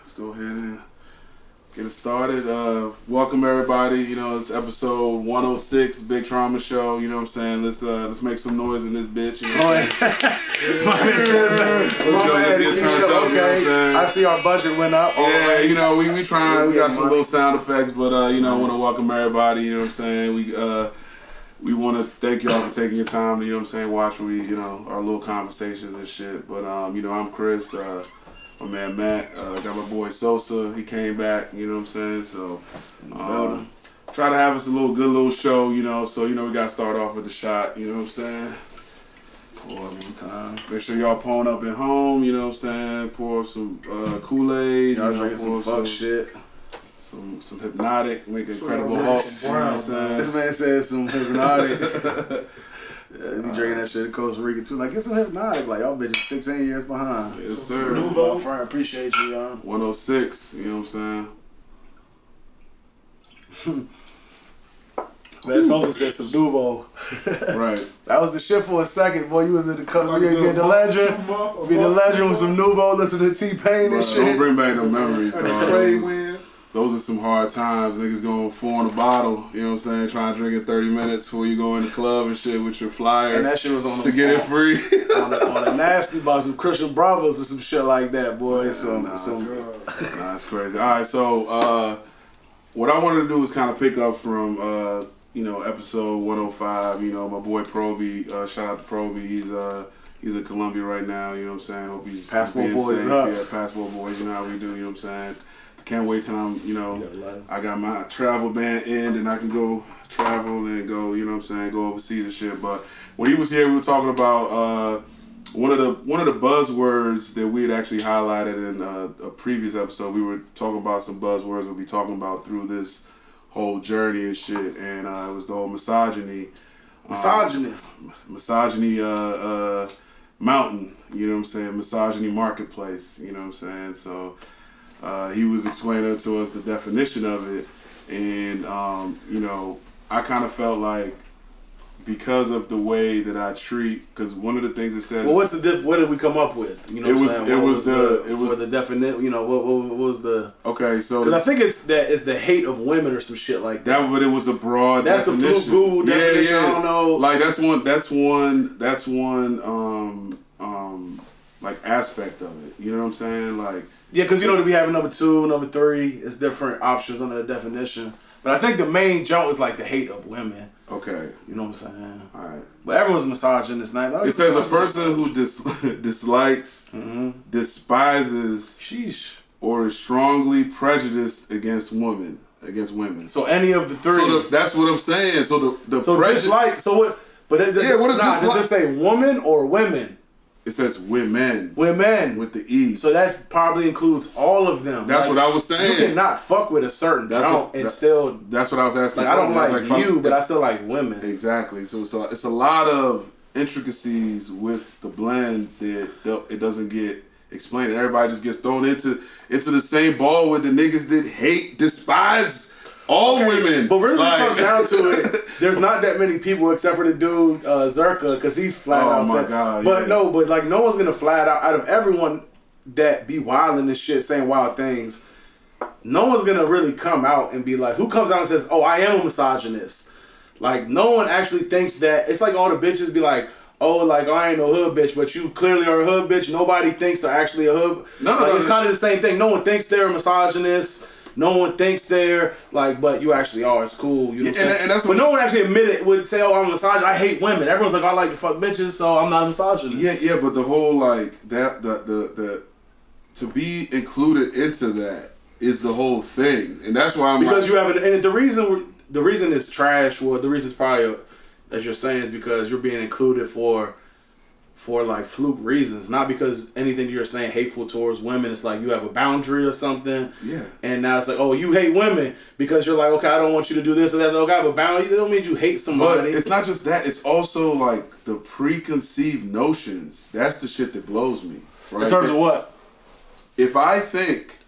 Let's go ahead and get it started. Welcome everybody. You know, it's episode 106, Big Trauma Show. You know what I'm saying? Let's make some noise in this bitch. You know what I'm saying? Let's get turned up. You know what I'm saying? I see our budget went up. Yeah, you know, we trying. We got some little sound effects, but you know, I want to welcome everybody. You know what I'm saying? We want to thank y'all for taking your time to, you know what I'm saying, watch our little conversations and shit. But, you know, I'm Chris, my man Matt, got my boy Sosa, he came back, you know what I'm saying, so, try to have us a good little show, you know, so, you know, we got to start off with the shot, you know what I'm saying. Pour up one time. Make sure y'all pouring up at home, you know what I'm saying, pour some Kool-Aid. Y'all drinking some fuck shit. Some Hypnotic, make Incredible Hulk. You know what I'm saying? This man said some Hypnotic. Yeah, be drinking that shit in Costa Rica too. Like, get some Hypnotic. Like, y'all bitches 15 years behind. Yes, sir. Nouveau. My friend, appreciate you, y'all. 106, you know what I'm saying? Man, Sosa said some Nouveau. Right. That was the shit for a second, boy. You was in the cup. You get the legend. Be the legend with some Nouveau, listen to T-Pain and shit. Don't bring back no memories, dog. Trade wins. Those are some hard times. Niggas going 4 on a bottle, you know what I'm saying? Trying to drink in 30 minutes before you go in the club and shit with your flyer. And that shit was on to get it free. on a nasty box, some Christian Brothers or some shit like that, boy. Nah, it's crazy. All right, so what I wanted to do is kind of pick up from, you know, episode 105. You know, my boy Proby, shout out to Proby. He's in Colombia right now, you know what I'm saying? Hope he's Passport being boys safe. up. Yeah, Passport boys, you know how we do, you know what I'm saying? Can't wait till I'm, you know, I got my travel ban in and I can go travel and go, you know what I'm saying, go overseas and shit. But when he was here, we were talking about one of the buzzwords that we had actually highlighted in a previous episode. We were talking about some buzzwords we'll be talking about through this whole journey and shit. And it was the whole misogyny. Misogynist. Misogyny mountain, you know what I'm saying, misogyny marketplace, you know what I'm saying. So he was explaining to us the definition of it, and you know, I kind of felt like because of the way that I treat, because one of the things it says. Well, what did we come up with? You know, it was the definition. You know, what was the? Okay, so because I think it's the hate of women or some shit like that. But it was a broad. That's definition. The flu definition. Yeah. I don't know. Like that's one like aspect of it. You know what I'm saying? Like. Yeah, because you know we have number 2, number 3. It's different options under the definition. But I think the main jump is like the hate of women. Okay. You know what I'm saying? All right. But everyone's misogynist now. It says a person who dislikes, despises, sheesh, or is strongly prejudiced against women. So any of the 3. So that's what I'm saying. So the prejudice. Dislike. So what? But what is dislike? Does it say woman or women? It says women. Women. With the E. So that probably includes all of them. That's what I was saying. You cannot fuck with a certain jump and still. That's what I was asking. Like, I don't like you, but I still like women. Exactly. So it's a lot of intricacies with the blend that it doesn't get explained. Everybody just gets thrown into the same ball with the niggas that hate, despise all women. But really, when it comes down to it, there's not that many people except for the dude Zerka, because he's flat out. Oh my god! But no one's gonna flat out of everyone that be wilding this shit, saying wild things. No one's gonna really come out and be like, who comes out and says, "Oh, I am a misogynist." Like, no one actually thinks that. It's like all the bitches be like, "Oh, like I ain't no hood bitch," but you clearly are a hood bitch. Nobody thinks they're actually a hood. No, it's kind of the same thing. No one thinks they're a misogynist. No one thinks they're like, but you actually are. It's cool. You know what I'm saying? But no one actually would say, "Oh, I'm a misogynist. I hate women." Everyone's like, "I like to fuck bitches, so I'm not a misogynist." Yeah. But the whole like that the to be included into that is the whole thing, and that's why I'm because you have and the reason it's trash. Well, the reason it's probably that you're saying is because you're being included for like fluke reasons, not because anything you're saying hateful towards women. It's like you have a boundary or something. Yeah. And now it's like, oh, you hate women because you're like, okay, I don't want you to do this or that. Okay, I have a boundary. It don't mean you hate somebody. But it's not just that. It's also like the preconceived notions. That's the shit that blows me. Right? In terms of what? If I think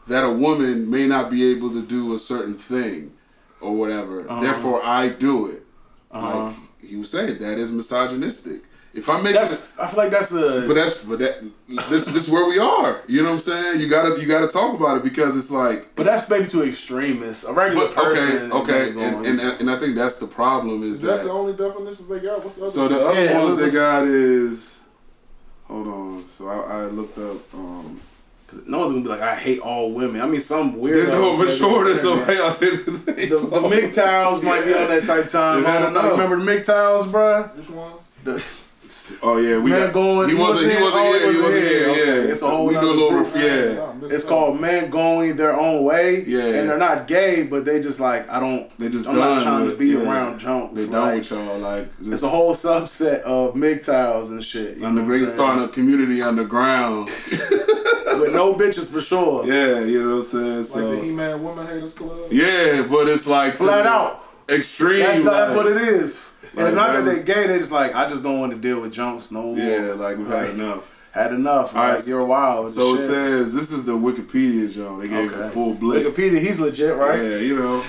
that a woman may not be able to do a certain thing or whatever, therefore I do it. Like he was saying, that is misogynistic. If I make I feel like that's this is where we are. You know what I'm saying? You gotta talk about it because it's like. But that's maybe too extremist. A regular person. Okay, and I think that's the problem is that the only definitions they got? What's the other? So the other ones they got is, hold on. So I looked up. Cause no one's gonna be like, I hate all women. I mean, some weird. They're doing for sure. There's some way out there. The MGTOWs might be on that type time. I don't know. Remember the MGTOWs, bruh? Which one? Oh yeah, he wasn't here. Yeah, it's a whole other group. It's called men going their own way. Yeah, and they're not gay, but they just like I'm not trying to be around junks. They done with y'all like. It's a whole subset of MGTOWs and shit. Starting a community underground with no bitches for sure. Yeah, you know what I'm saying. So like the He-Man Women Haters Club. Yeah, but it's like flat out extreme. That's what it is. Like, it's not that they're gay, they just like, I just don't want to deal with junks no more. Yeah, like we've had enough. Had enough. Like, right, you're wild. So it says, this is the Wikipedia Joan. They gave it a full blip. Wikipedia, he's legit, right? Yeah, you know.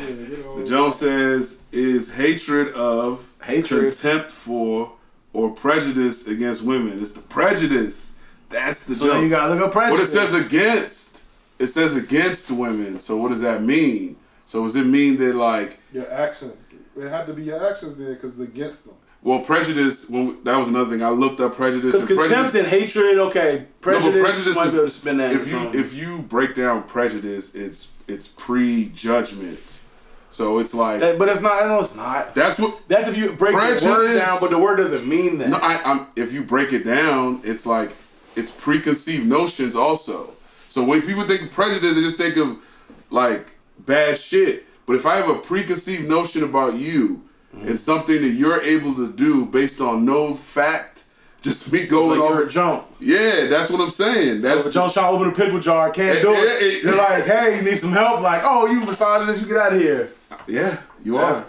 The Joan says, is hatred of, contempt for, or prejudice against women. It's the prejudice. That's the So then you gotta look up prejudice. What it says against women. So what does that mean? So does it mean that like... Your actions. It had to be your actions then because it's against them. Well, prejudice, that was another thing. I looked up prejudice. Because contempt and hatred, okay. Prejudice might be able to spin that if you break down prejudice, it's prejudgment. So it's like... but it's not, no, it's not. That's if you break the word down, but the word doesn't mean that. No, if you break it down, it's like, it's preconceived notions also. So when people think of prejudice, they just think of like bad shit. But if I have a preconceived notion about you and something that you're able to do based on no fact, just me going like over a jump. Yeah, that's what I'm saying. That's so if John's trying to open a pickle jar, can't do it. You're like, hey, you need some help. Like, oh, you misogynist, you get out of here. Yeah, you are.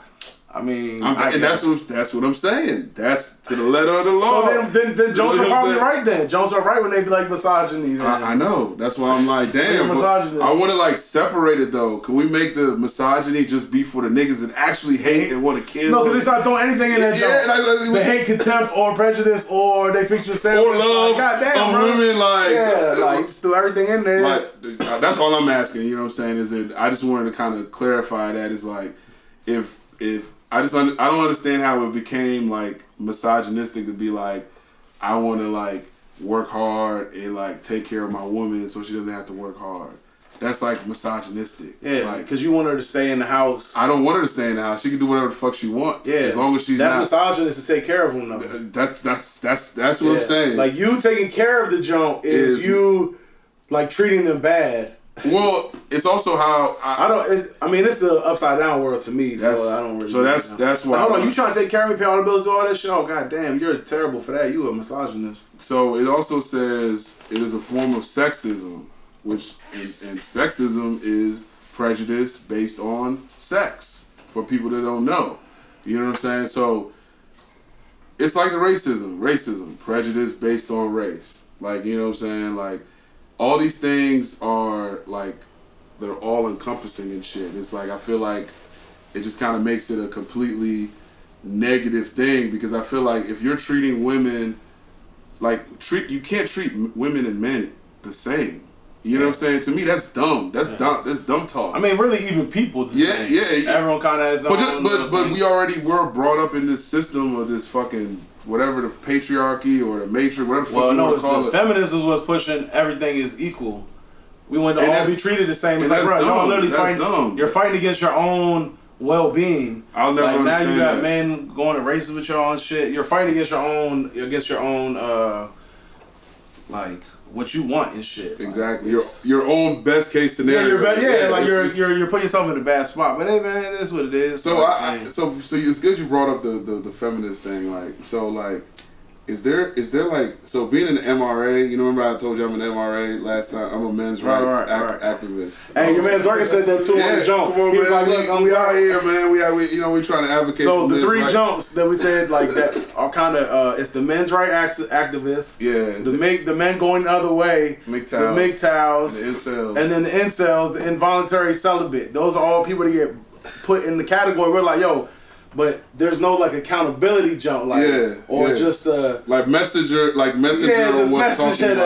I mean, and that's what I'm saying. That's to the letter of the law. So then Jones are probably right then. Jones are right when they be like misogyny. Then. I know. That's why I'm like, damn. I want to like separate it though. Can we make the misogyny just be for the niggas that actually hate and want to kill? No, because they start throwing anything in that. They hate, contempt, or prejudice, or they fix yourself. Or love of women, like. Yeah, like just threw everything in there. Like, that's all I'm asking, you know what I'm saying, is that I just wanted to kind of clarify that. Is like, if I don't understand how it became like misogynistic to be like, I want to like work hard and like take care of my woman so she doesn't have to work hard. That's like misogynistic. Yeah, like, because you want her to stay in the house. I don't want her to stay in the house. She can do whatever the fuck she wants. Yeah, as long as she's that's misogynist to take care of them though. That's what I'm saying. Like you taking care of the junk is you like treating them bad. Well, it's also how it's the upside down world to me, so I don't really. So that's why. Like, hold on, you trying to take care of me, pay all the bills, do all that shit? Oh god damn, you're terrible for that. You a misogynist. So it also says it is a form of sexism, which and sexism is prejudice based on sex for people that don't know. You know what I'm saying? So it's like the racism, prejudice based on race. Like, you know what I'm saying? Like, all these things are like, they're all encompassing and shit. It's like, I feel like it just kind of makes it a completely negative thing, because I feel like if you're treating women like, you can't treat women and men the same. You know what I'm saying? To me, that's dumb. That's dumb talk. I mean, really, even people. The same. Everyone kind of has. But we already were brought up in this system of this fucking whatever, the patriarchy or the matrix, whatever the fuck you want to call it. Feminism was pushing everything is equal. We want to all be treated the same. It's like, bro, y'all literally fighting. You're fighting against your own well-being. I'll never understand now you got men going to races with y'all and shit. You're fighting against your own, like what you want and shit. Exactly. Like, your own best case scenario. You're putting yourself in a bad spot. But hey, man, it is what it is. So so it's good you brought up the feminist thing. Like, so like, is there like, so being an MRA, you know, remember I told you I'm an MRA last time? I'm a men's rights activist. Hey, your man Zerka said that too on the jump. Come on, man. Like, look, we out here, man. We trying to advocate. So the three jumps that we said like that are kind of it's the men's rights activists. Yeah. The men going the other way. MGTOWs. The MGTOWs. The incels. And then the incels, the involuntary celibate. Those are all people that get put in the category. We're like, yo, but there's no like accountability jump, like just like messenger or what's talking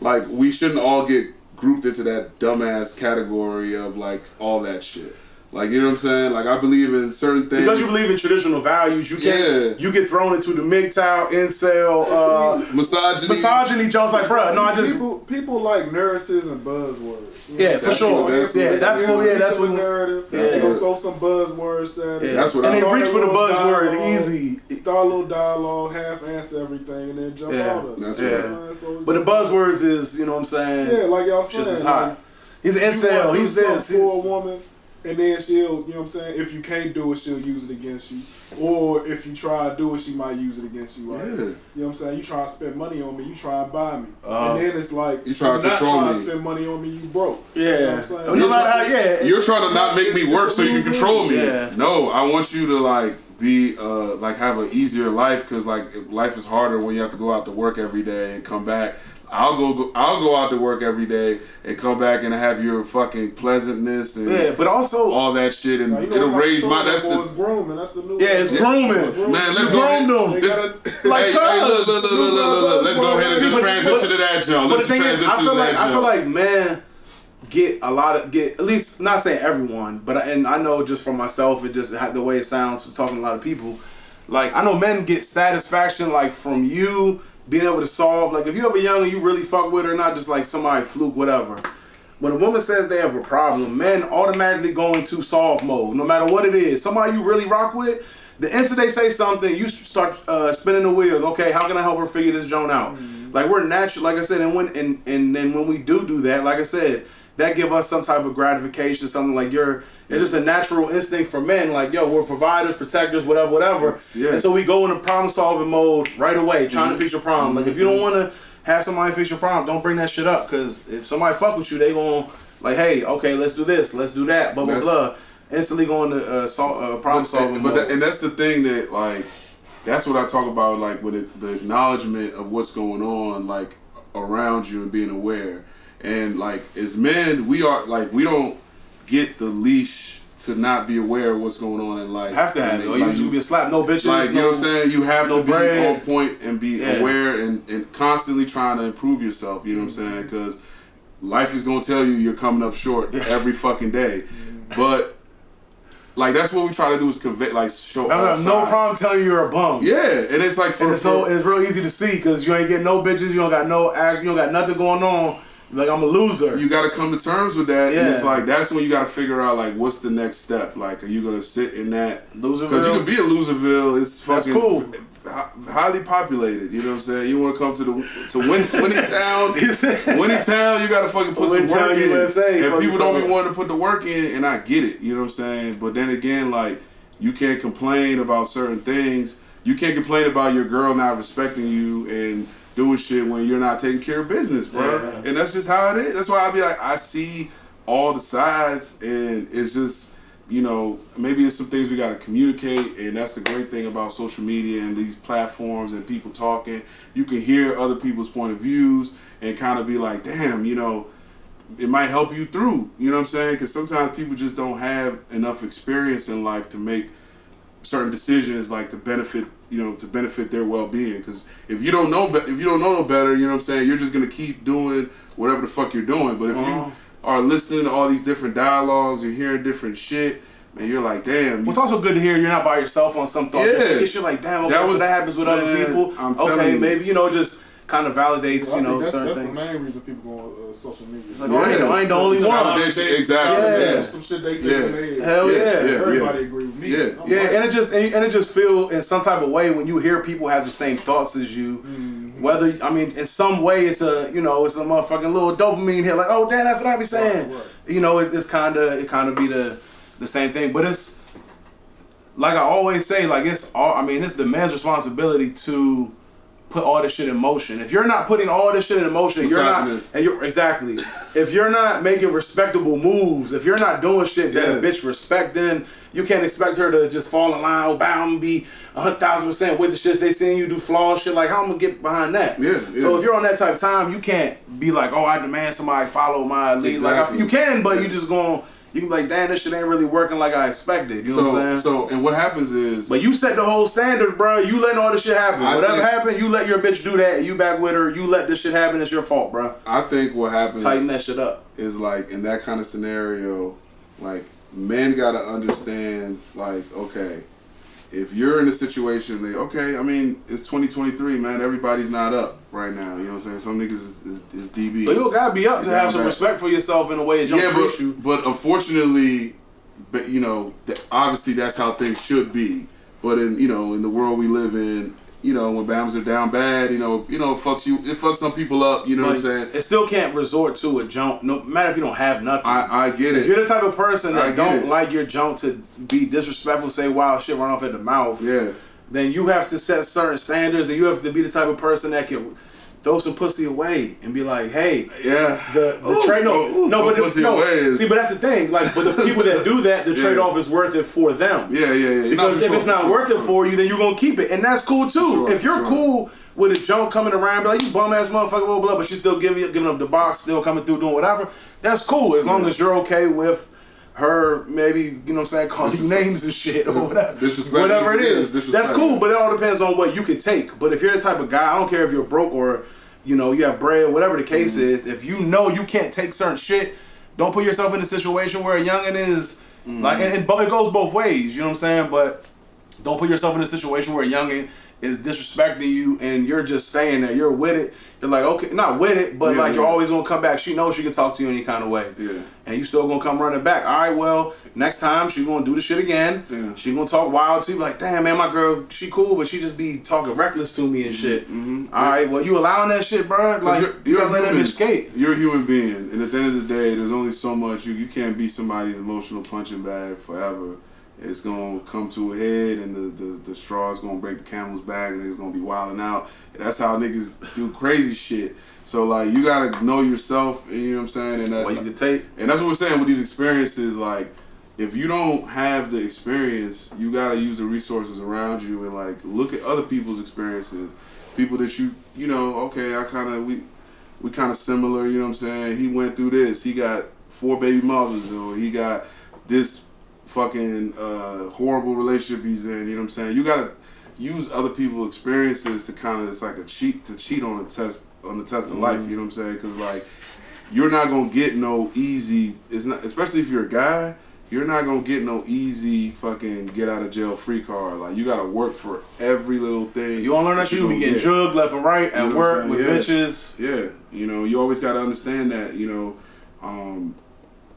like we shouldn't all get grouped into that dumbass category of like all that shit. Like, you know what I'm saying? Like, I believe in certain things. Because you believe in traditional values, you can't. You get thrown into the MGTOW, incel, misogyny jokes. Like, bro, no, I just people like narratives and buzzwords. Yeah, for sure. That's what narrative. That's gonna throw some buzzwords at it. That's what. And they reach for the buzzword easy. Start a little dialogue, half answer everything, and then jump out of it. That's what I'm saying. But the buzzwords is, you know what I'm saying? Yeah, like y'all saying. Just as hot. He's an incel. He's this. For a woman. And then she'll, you know what I'm saying, if you can't do it, she'll use it against you. Or if you try to do it, she might use it against you. Right? Yeah. You know what I'm saying? You try to spend money on me, you try to buy me. And then it's like, you try to control me. To spend money on me, you broke. Yeah. You know what I'm saying? You're trying to not make me work so you can control me. Yeah. No, I want you to like be, like have an easier life because like life is harder when you have to go out to work every day and come back. I'll go out to work every day and come back and have your fucking pleasantness and but also all that shit and it'll raise my it's grooming. That's the new it's grooming. Man, let's go. Look. Let's go ahead and just transition to that, Joe. Let's transition to that, Joe. I feel like men get at least not saying everyone, but I know just for myself, it just the way it sounds for talking to a lot of people. Like I know men get satisfaction like from you. Being able to solve, like if you have a young and you really fuck with her, not just like somebody fluke, whatever. When a woman says they have a problem, men automatically go into solve mode, no matter what it is. Somebody you really rock with, the instant they say something, you start spinning the wheels. Okay, how can I help her figure this joint out? Like we're natural, like I said, and then when we do that, like I said, that give us some type of gratification, something like it's just a natural instinct for men, like, yo, we're providers, protectors, whatever. And so we go into problem solving mode right away, trying to fix your problem. Like if you don't want to have somebody fix your problem, don't bring that shit up, because if somebody fuck with you, they gon' like, hey, okay, let's do this, let's do that, blah, blah, blah. Instantly going to problem solving mode. And that's the thing that, like, that's what I talk about, like, with the acknowledgement of what's going on, like, around you and being aware. And like as men, we don't get the leash to not be aware of what's going on in life. Have to have it. Or you should be slapped. No bitches. Like you know what I'm saying? You have to be on point and be aware and constantly trying to improve yourself. You know what I'm saying? Because life is gonna tell you you're coming up short every fucking day. But like that's what we try to do is convey, like show. I have no problem telling you you're a bum. Yeah, and it's like it's real easy to see because you ain't getting no bitches. You don't got no act. You don't got nothing going on. Like I'm a loser. You got to come to terms with that, and it's like that's when you got to figure out like what's the next step. Like, are you gonna sit in that Loserville? Because you could be a Loserville. It's fucking cool. Highly populated. You know what I'm saying? You want to come to Winnie Town. Winnie Town, you got to fucking put some work in. USA, and people don't be wanting to put the work in, and I get it. You know what I'm saying? But then again, like you can't complain about certain things. You can't complain about your girl not respecting you and doing shit when you're not taking care of business, bro. Yeah. And that's just how it is. That's why I be like, I see all the sides, and it's just, you know, maybe it's some things we got to communicate, and that's the great thing about social media and these platforms and people talking. You can hear other people's point of views and kind of be like, damn, you know, it might help you through. You know what I'm saying? Because sometimes people just don't have enough experience in life to make certain decisions like to benefit their well-being. Because if you don't know no better, you know what I'm saying, you're just gonna keep doing whatever the fuck you're doing. But if you are listening to all these different dialogues and hearing different shit, man, you're like, damn. It's also good to hear you're not by yourself on some thought. Yeah, you're like, damn, okay, so that happens with other people. Okay, maybe just kind of validates, certain things. That's the main reason people go on social media. It's like, I ain't the only one. Exactly. Yeah. Some shit they think Hell yeah. Everybody agree with me. And it just feel in some type of way when you hear people have the same thoughts as you. Mm-hmm. Whether in some way it's a it's a motherfucking little dopamine hit. Like, oh damn, that's what I be saying. Right. It's kind of be the same thing. But it's like I always say, like it's the man's responsibility to put all this shit in motion. If you're not putting all this shit in motion, exactly. If you're not making respectable moves, if you're not doing shit that a bitch respect, then you can't expect her to just fall in line, bow and be 1,000% with the shit they seeing you do flawed shit. Like, how I'm gonna get behind that? Yeah. So if you're on that type of time, you can't be like, oh, I demand somebody follow my lead. Exactly. Like you can, but you just gonna you can be like, damn, this shit ain't really working like I expected. You know what I'm saying? So, and what happens is... But you set the whole standard, bro. You letting all this shit happen. Whatever happened, you let your bitch do that, and you back with her, you let this shit happen, it's your fault, bro. I think what happens... Tighten that shit up. Is like, in that kind of scenario, like, men gotta understand, like, okay, if you're in a situation, like, okay, I mean, it's 2023, man. Everybody's not up right now. You know what I'm saying? Some niggas is DB. But you gotta be up to have some respect for yourself in a way it don't treat you. But unfortunately, you know, obviously that's how things should be. But in the world we live in, you know, when Bams are down bad, it fucks some people up, you know what I'm saying? It still can't resort to a junk, no matter if you don't have nothing. I get it. If you're the type of person that don't like your junk to be disrespectful, say wild shit, run off at the mouth, then you have to set certain standards, and you have to be the type of person that can throw some pussy away and be like, hey, the trade see, but that's the thing. Like, but the people that do that, the trade off is worth it for them. Because if it's not worth it for you, then you're gonna keep it, and that's cool too. If you're cool with a junk coming around, be like, you bum ass motherfucker, blah blah, but she's still giving up the box, still coming through, doing whatever. That's cool as long as you're okay with her, maybe, you know what I'm saying, calling you names and shit or whatever. Whatever it is. That's cool, but it all depends on what you can take. But if you're the type of guy, I don't care if you're broke or, you know, you have bread, whatever the case is, if you know you can't take certain shit, don't put yourself in a situation where a youngin' is, like, and it goes both ways, you know what I'm saying? But don't put yourself in a situation where a youngin' is disrespecting you and you're just staying there. You're with it. You're like, okay, not with it, but you're always gonna come back. She knows she can talk to you any kind of way. And you still gonna come running back. All right, well, next time she's gonna do the shit again. She gonna talk wild to you, like, damn man, my girl, she cool, but she just be talking reckless to me and shit. All right, well, you allowing that shit, bro? Like, you gotta let that bitch skate. You're a human being, and at the end of the day, there's only so much you can't be somebody's emotional punching bag forever. It's gonna come to a head, and the straw's gonna break the camel's back, and niggas gonna be wilding out. And that's how niggas do crazy shit. So like, you gotta know yourself, you know what I'm saying? And that, what you can take. And that's what we're saying with these experiences. Like, if you don't have the experience, you gotta use the resources around you and like look at other people's experiences, people that you know. Okay, we kind of similar. You know what I'm saying? He went through this. He got 4 baby mothers, or he got this fucking horrible relationship he's in, you know what I'm saying? You gotta use other people's experiences to kind of, it's like to cheat on the test of life, you know what I'm saying? Because like, you're not gonna get no easy, it's not, especially if you're a guy, you're not gonna get no easy fucking get out of jail free card. Like, you gotta work for every little thing. You wanna learn that shit, you be getting drugged left and right at work with bitches. Yeah, you know, you always gotta understand that, you know,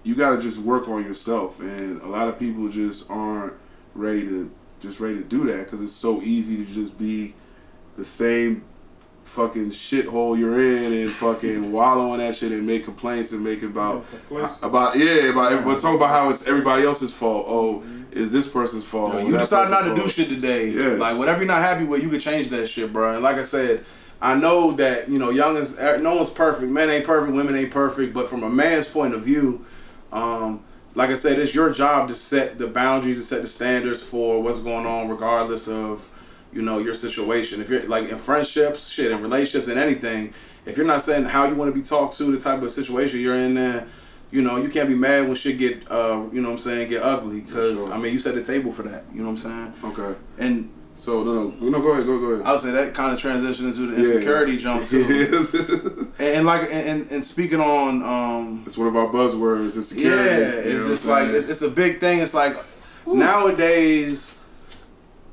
you gotta just work on yourself, and a lot of people just aren't ready to do that because it's so easy to just be the same fucking shithole you're in and fucking wallow in that shit and make complaints and make about talk about how it's everybody else's fault. Oh, is this person's fault? You decide not to do shit today. Like, whatever you're not happy with, you can change that shit, bro. And like I said, I know that, you know, no one's perfect. Men ain't perfect, women ain't perfect. But from a man's point of view, like I said, it's your job to set the boundaries and set the standards for what's going on, regardless of, you know, your situation. If you're like in friendships, shit, in relationships, and anything, if you're not saying how you want to be talked to, the type of situation you're in, then, you know, you can't be mad when shit get, you know what I'm saying, get ugly. Because, I mean, you set the table for that. You know what I'm saying? Okay. And so, no, go ahead. I would say that kind of transitions into the insecurity jump, too. and speaking on... it's one of our buzzwords, insecurity. Yeah, it's just like, it's a big thing. It's like, nowadays,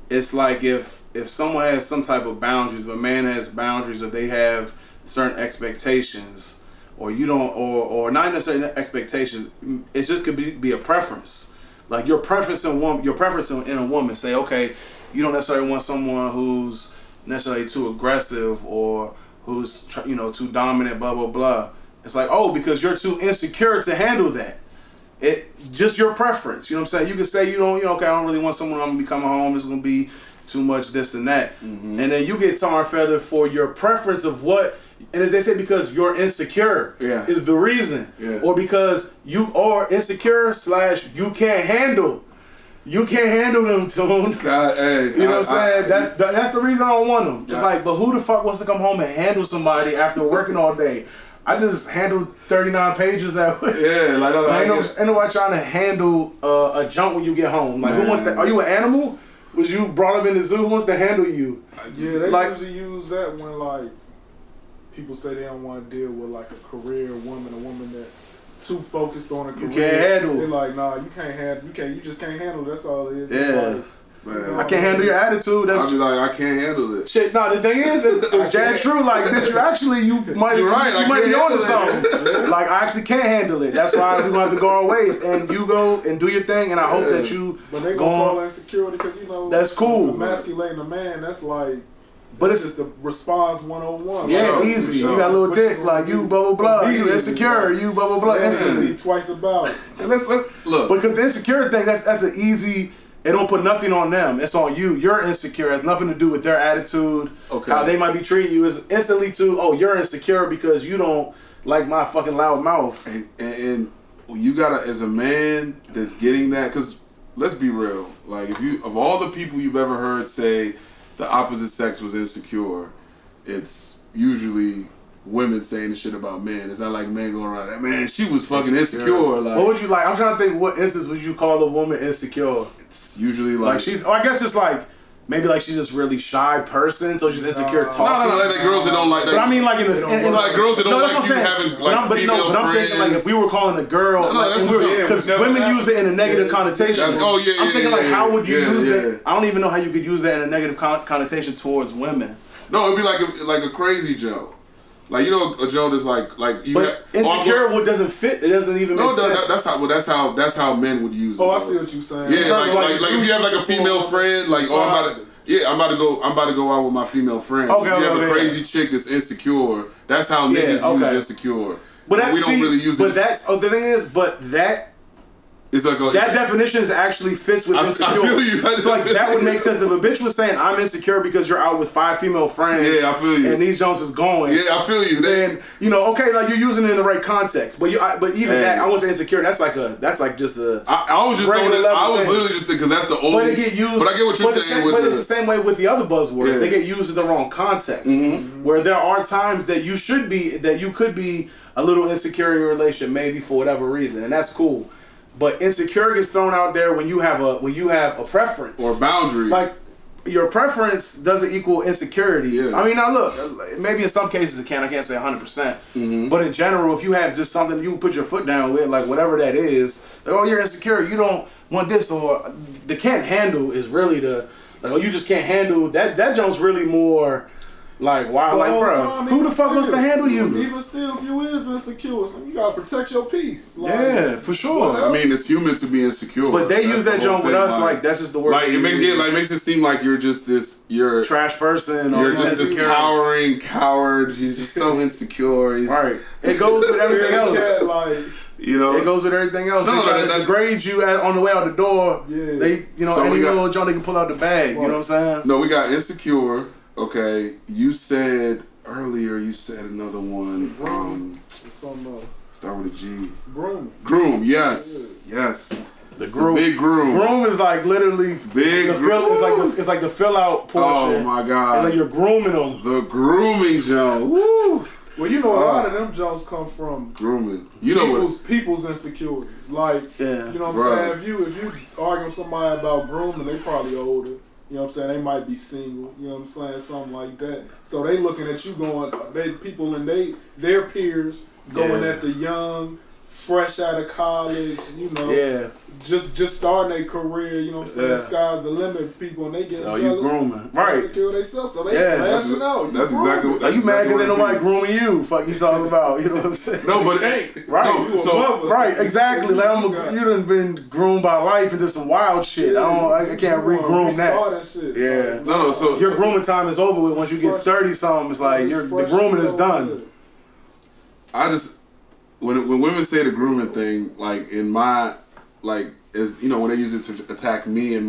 it's like if someone has some type of boundaries, if a man has boundaries, or they have certain expectations, or you don't, or not necessarily expectations, it just could be a preference. Like, your preference in a woman, say, okay, you don't necessarily want someone who's necessarily too aggressive or who's, you know, too dominant, blah, blah, blah. It's like, oh, because you're too insecure to handle that. It just your preference. You know what I'm saying? You can say you don't, okay, I don't really want someone I'm going to be coming home. It's going to be too much this and that. And then you get tar and feather for your preference of what, and as they say, because you're insecure is the reason. Or because you are insecure / you can't handle. You can't handle them, Tune. You know what I'm saying? That's the reason I don't want them. Just like, but who the fuck wants to come home and handle somebody after working all day? I just handled 39 pages that way. Yeah, like ain't nobody trying to handle a junk when you get home. Like, who wants that? Are you an animal? Was you brought up in the zoo? Who wants to handle you? Yeah, they usually use that when like people say they don't want to deal with like a career woman, a woman that's too focused on a career. You can't handle. They're like, nah, you can't handle. You just can't handle. That's all it is. Yeah. Man. I can't handle your attitude. I'll be like, I can't handle it. Shit, no, the thing is, it's dead true. Like, bitch, you might be onto something. Like, I actually can't handle it. That's why we're going to have to go our ways. And you go and do your thing, and I hope that you But they going to call insecurity because, that's cool. Emasculating a man, that's like, but it's just the response 101. Yeah, easy. You got a little dick, like, you blah, blah, blah. You insecure, you blah, blah, blah. Instantly. Twice about it. And let's look. Because the insecure thing, that's an easy... It don't put nothing on them. It's on you. You're insecure. It has nothing to do with their attitude. Okay. How they might be treating you is instantly you're insecure because you don't like my fucking loud mouth. And you gotta, as a man that's getting that, because let's be real. Like, if you, of all the people you've ever heard say the opposite sex was insecure, it's usually women saying the shit about men. It's not like men going around that, man, she was fucking insecure. Like, what would you like? I'm trying to think, what instance would you call a woman insecure? It's usually like she's, I guess it's like, maybe like she's just really shy person, so she's insecure talking. No, like girls that don't like that. But I mean, like like girls that don't like you having like female friends. I'm thinking like if we were calling a girl, because women use it in a negative connotation. Oh yeah, I'm thinking like, how would you use that? I don't even know how you could use that in a negative connotation towards women. No, it'd be like a crazy joke. Like, you know, a joke is like you. But insecure, what doesn't fit? It doesn't even make sense. That's how men would use it. Oh, I see what you're saying. Yeah, like if you have like a female friend, like I'm about to go out with my female friend. Okay, if you have a crazy chick that's insecure, that's how niggas use insecure. But we don't really use it. But the thing is, that. It's like that definition is actually fits with insecure. I feel you. So like that would make sense if a bitch was saying I'm insecure because you're out with 5 female friends. Yeah, I feel you. And these Jones is going. Yeah, I feel you. Then okay, like you're using it in the right context. But even that, I won't say insecure. That's like just a. I was just throwing it. I was literally just because that's the only. But they get used. But I get what you're saying. But it's the same way with the other buzzwords. Yeah. They get used in the wrong context. Mm-hmm. Where there are times that you could be a little insecure in your relationship, maybe for whatever reason, and that's cool. But insecure gets thrown out there when you have a preference or boundary. Like your preference doesn't equal insecurity. Yeah. I mean, now look, maybe in some cases it can. I can't say 100%. Mm-hmm. But in general, if you have just something you put your foot down with, like whatever that is, like, oh, you're insecure. You don't want this, or the can't handle is really you just can't handle that. That jump's really more. Like, wow, like, bro, who the fuck wants to handle you? Even still, if you is insecure, so you gotta protect your peace. Like, yeah, for sure. I mean, it's human to be insecure. But they use that joke with us, like, that's just the word. Like, it makes it seem like you're just you're trash person. You're just this cowering coward. He's just so insecure. Right. It goes with everything else. It goes with everything else. They try to degrade you on the way out the door. Yeah. They, any little joke they can pull out the bag. Right. You know what I'm saying? No, we got insecure. Okay, you said earlier. You said another one. Something else. Start with a G. Groom. Groom. Yes. The groom. The big groom. Groom is like literally big. It's like the fill out portion. Oh my god. It's like you're grooming them. The grooming Jones. Woo. Well, a lot of them Jones come from grooming. People's insecurities. Like, you know what I'm saying? If you argue with somebody about grooming, they probably older. You know what I'm saying? They might be single. You know what I'm saying? Something like that. So they looking at you people and their peers going at the young, fresh out of college, just starting their career, you know what I'm saying? Sky's the limit, people, and they get jealous. You grooming. Right. Secure themselves, so they lashing out. That's exactly what. You mad because ain't nobody grooming you. Fuck you talking about, you know what I'm saying? No, but right, exactly. Like you done been groomed by life into some wild shit. I can't re-groom that. Shit. Yeah. No, so your grooming time is over with once you get 30-something. It's like the grooming is done. I just when women say the grooming thing, like in my as when they use it to attack me and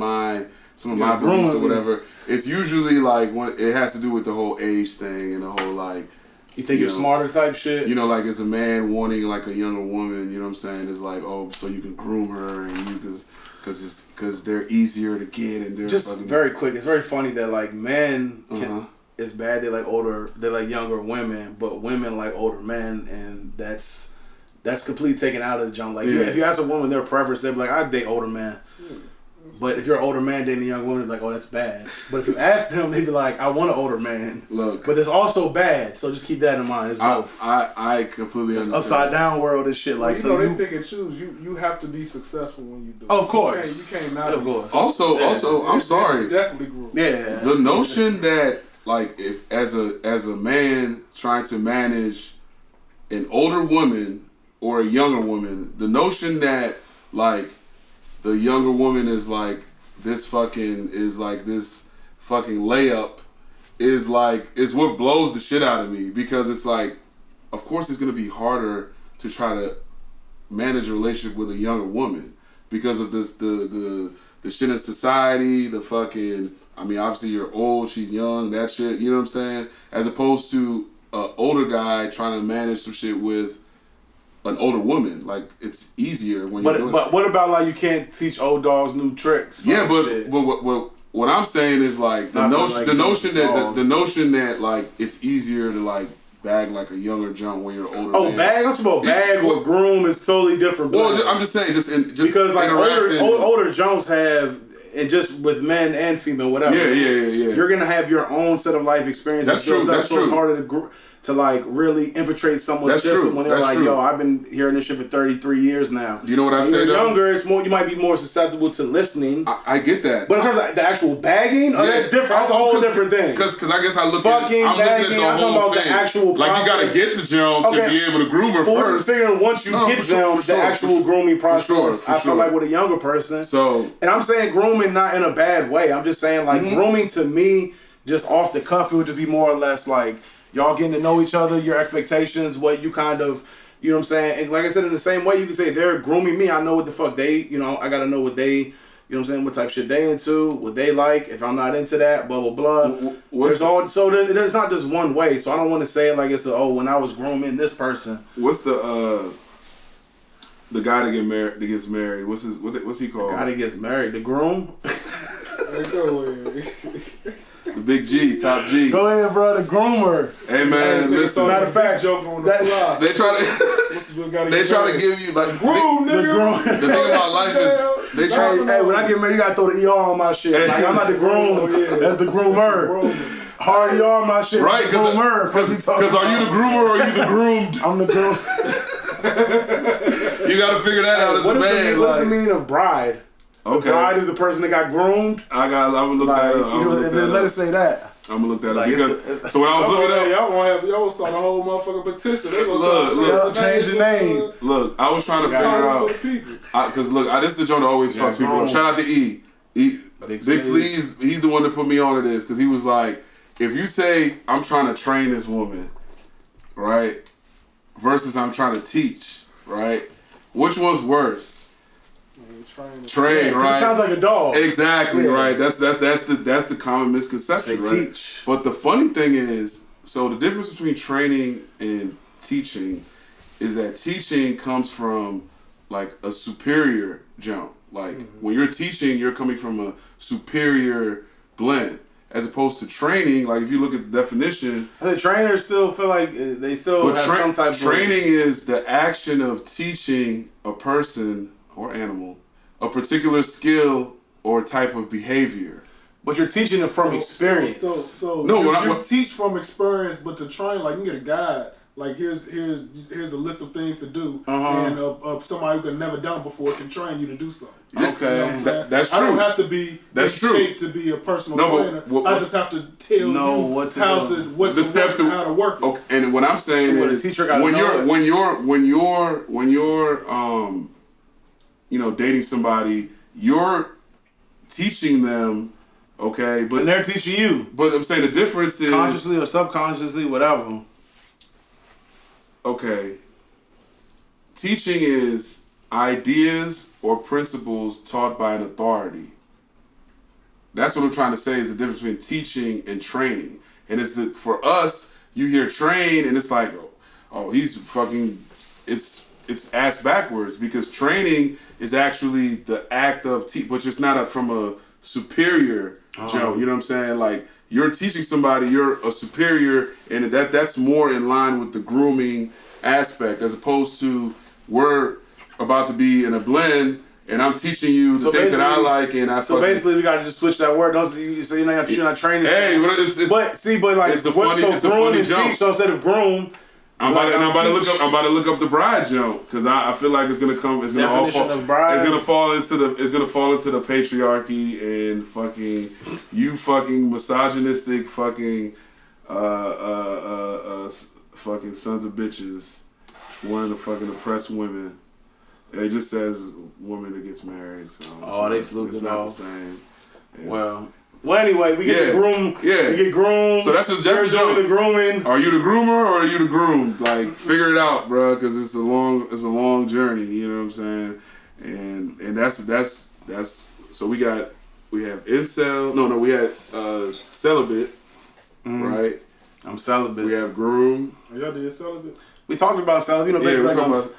some of my beliefs or whatever, it's usually like when it has to do with the whole age thing and the whole like. You think you're smarter type shit? Like as a man wanting like a younger woman, you know what I'm saying? It's like, oh, so you can groom her and because they're easier to get and they're just very quick. It's very funny that like men it's bad they like younger women, but women like older men, and that's completely taken out of the jump. Like if you ask a woman their preference, they'd be like, I'd date older men. But if you're an older man dating a young woman, they're like, oh, that's bad. But if you ask them, they'd be like, I want an older man. Look, but it's also bad, so just keep that in mind. It's both. I completely understand. Upside down world is shit. Like, they pick and choose. You have to be successful when you do it. Of course. You can't not be successful. Also, I'm sorry. Definitely grew. Yeah. The notion that like if as a man trying to manage an older woman or a younger woman, the notion that like the younger woman is like this fucking layup is what blows the shit out of me, because it's like, of course it's gonna be harder to try to manage a relationship with a younger woman because of this the shit in society, the fucking, I mean, obviously you're old, she's young, that shit, you know what I'm saying? As opposed to an older guy trying to manage some shit with an older woman. Like, it's easier when you're doing But what about, like, you can't teach old dogs new tricks? Yeah, but what I'm saying is, like, the notion that like it's easier to like bag like a younger junk when you're older. Oh, man. Bag? I'm talking about bag or groom is totally different. Well, I'm just saying, because like older junks have, and just with men and female, whatever. Yeah. You're gonna have your own set of life experiences. That's true. It's harder to like really infiltrate someone's system when they're like, yo, I've been hearing this shit for 33 years now. You know what I say? When you're younger, it's more, you might be more susceptible to listening. I get that. But in terms of the actual bagging, that's different. That's a whole different thing. Because I guess I'm bagging, looking at the whole thing. The actual process. Like, you gotta get the jump to be able to groom her first. first. Just figuring once you get them, the actual grooming process. I feel like with a younger person. And I'm saying grooming not in a bad way. I'm just saying like grooming to me, just off the cuff, it would just be more or less like y'all getting to know each other, your expectations, what you kind of, you know what I'm saying? And like I said, in the same way, you can say they're grooming me. I know what the fuck they, you know, I got to know what they, you know what I'm saying, what type of shit they into, what they like. If I'm not into that, blah, blah, blah. There's not just one way. So I don't want to say it like it's when I was grooming this person. What's the guy that gets married? What's he called? The guy that gets married, the groom? The big G, top G. Go ahead, bro. The groomer. Hey man, listen. Matter of fact, joke on the fly. They try to give you like groom, nigga. The thing about life is they try to. Hey, when I get married, you gotta throw the ER on my shit. Like, I'm not the groom. That's the groomer. Hard ER on my shit. Right? Because are you the groomer or are you the groomed? I'm the groom. You gotta figure that out as a man. What's the meaning of bride? Okay. The bride is the person that got groomed. I'm gonna look that up. Let us say that. I'm gonna look that up because so when I was looking up, y'all start a whole motherfucking petition. They look, change the name. Look, I was trying to figure out because this is the joint that always fucks people up. Shout out to E. Big Sleeves. He's the one that put me onto this because he was like, if you say I'm trying to train this woman, right, versus I'm trying to teach, right, which one's worse? Train, right? It sounds like a dog. Exactly, right. That's the common misconception, right? Teach. But the funny thing is, so the difference between training and teaching is that teaching comes from like a superior jump. Like when you're teaching, you're coming from a superior blend. As opposed to training, like if you look at the definition, the trainers still feel like they still have some type of training is the action of teaching a person or animal a particular skill or type of behavior. But you're teaching it from experience. So you teach from experience, but to train, like you get a guide. Like here's a list of things to do, and somebody who can never done before can train you to do something. Okay, you know that's true. I don't have to be in shape to be a personal trainer. I just have to tell you how to work. Okay, and what I'm saying is when you're you know, dating somebody, you're teaching them, okay, but and they're teaching you. But I'm saying the difference is consciously or subconsciously, whatever. Okay. Teaching is ideas or principles taught by an authority. That's what I'm trying to say is the difference between teaching and training. And it's for us, you hear train and it's like, oh, he's fucking, it's ass backwards because training is actually the act of but it's not from a superior jump. You know what I'm saying? Like you're teaching somebody you're a superior, and that's more in line with the grooming aspect, as opposed to we're about to be in a blend. And I'm teaching you the things that I like, and I. So basically, we gotta just switch that word. Don't you say you're not training? Hey, but like, it's a funny jump. Teach, so instead of groom, I'm about to look up the bride jump, because I feel like it's gonna come. It's gonna all fall. It's gonna fall into the patriarchy and fucking you fucking misogynistic fucking fucking sons of bitches wanting to fucking oppress women. It just says woman that gets married. So they flew it off. It's not the same. Well, anyway, we get the groom. Yeah. We get groomed. So that's a jump. The grooming. Are you the groomer or are you the groomed? Like, figure it out, bro, because it's a long journey. You know what I'm saying? And that's so we have incel. No, we had celibate, right? I'm celibate. We have groom. Are y'all did celibate? We talked about celibate. We talking about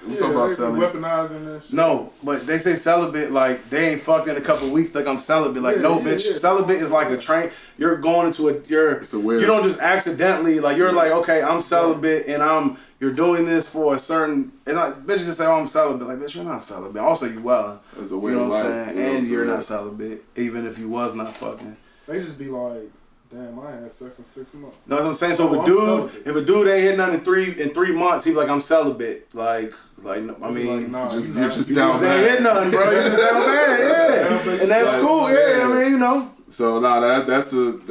celibate. Weaponizing that shit. No, but they say celibate like they ain't fucked in a couple weeks. Like I'm celibate. Like bitch. Celibate is like a train. You're going into It's a weird. You don't just accidentally like you're like okay I'm celibate and you're doing this for a certain. And like bitch just say oh I'm celibate. Like bitch you're not celibate. Also you well. It's a weird. You know what I'm saying? And you're not celibate even if you was not fucking. They just be like. Damn, I ain't had sex in 6 months. No, that's what I'm saying. So if a dude ain't hit nothing in 3 months, he be like, I'm celibate. Like I mean, you're just down bad. You ain't hit nothing, bro. You're just down bad, yeah. And that's cool, yeah. I mean, you know. So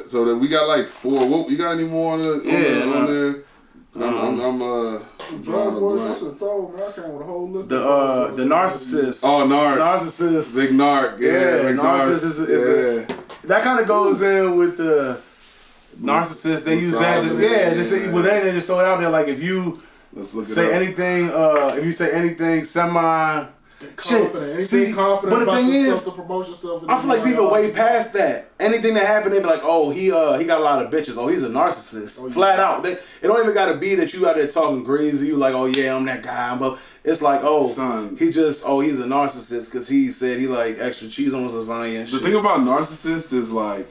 so that we got like 4. What you got any more on there? I'm Drugs, boys, I should have told, man. I came with a whole list. The narcissist. Oh, narcissist. Big narc. Yeah, big narcissist is that kind of goes in with the narcissist. They use that. They say they just throw it out there. Like if you say anything, if you say anything semi. Confident. Confident but the thing is, to promote yourself. I feel like it's even way past that. Anything that happened, they be like, "Oh, he got a lot of bitches. Oh, he's a narcissist." Flat out. It don't even got to be that you out there talking crazy. You like, "Oh yeah, I'm that guy." But it's like, "Oh, son, he's a narcissist because he said he like extra cheese on his lasagna." And shit. The thing about narcissist is like,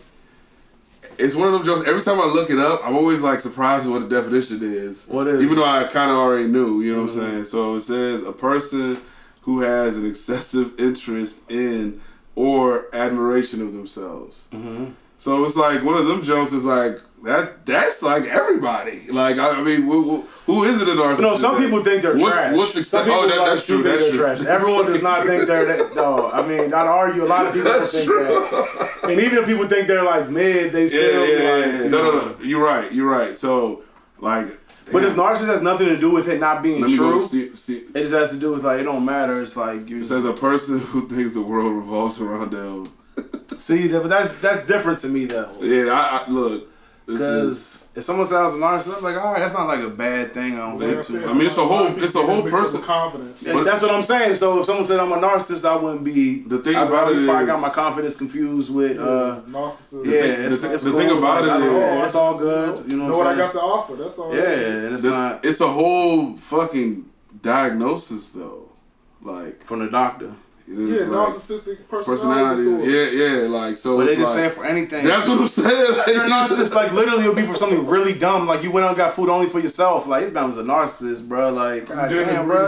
it's one of them jokes. Every time I look it up, I'm always like surprised at what the definition is. What is? Even though I kind of already knew. You know what I'm saying? So it says a person who has an excessive interest in or admiration of themselves. Mm-hmm. So it's like one of them jokes is like that's like everybody. Like I mean, who is it a narcissist? No, some people think they're trash. That's true. That's true. Trash. Everyone does not think they're that. No, I mean, not argue. A lot of people don't think that. And even if people think they're like mid, they still No. You're right. So like. But this narcissist has nothing to do with it not being true. See. It just has to do with like it don't matter. It's like it says a person who thinks the world revolves around them. See, but that's different to me though. Yeah, I look. Because if someone sounds a narcissist, I'm like, all right, that's not like a bad thing. I don't think to. I mean, it's a whole person. Confidence. Yeah, that's what I'm saying. So if someone said I'm a narcissist, I wouldn't be. The thing about it is, I got my confidence confused with narcissist. Yeah, it's the thing about it is, it's all good. You know what I got to offer. That's all. Yeah, and it's not. It's a whole fucking diagnosis though, like from the doctor. Narcissistic personality. Yeah, like so. But it's they just like, say it for anything. That's what I'm saying. Like, you're a narcissist. Like literally, it'll be for something really dumb. Like you went out and got food only for yourself. Like this man was a narcissist, bro. Like God damn, bro.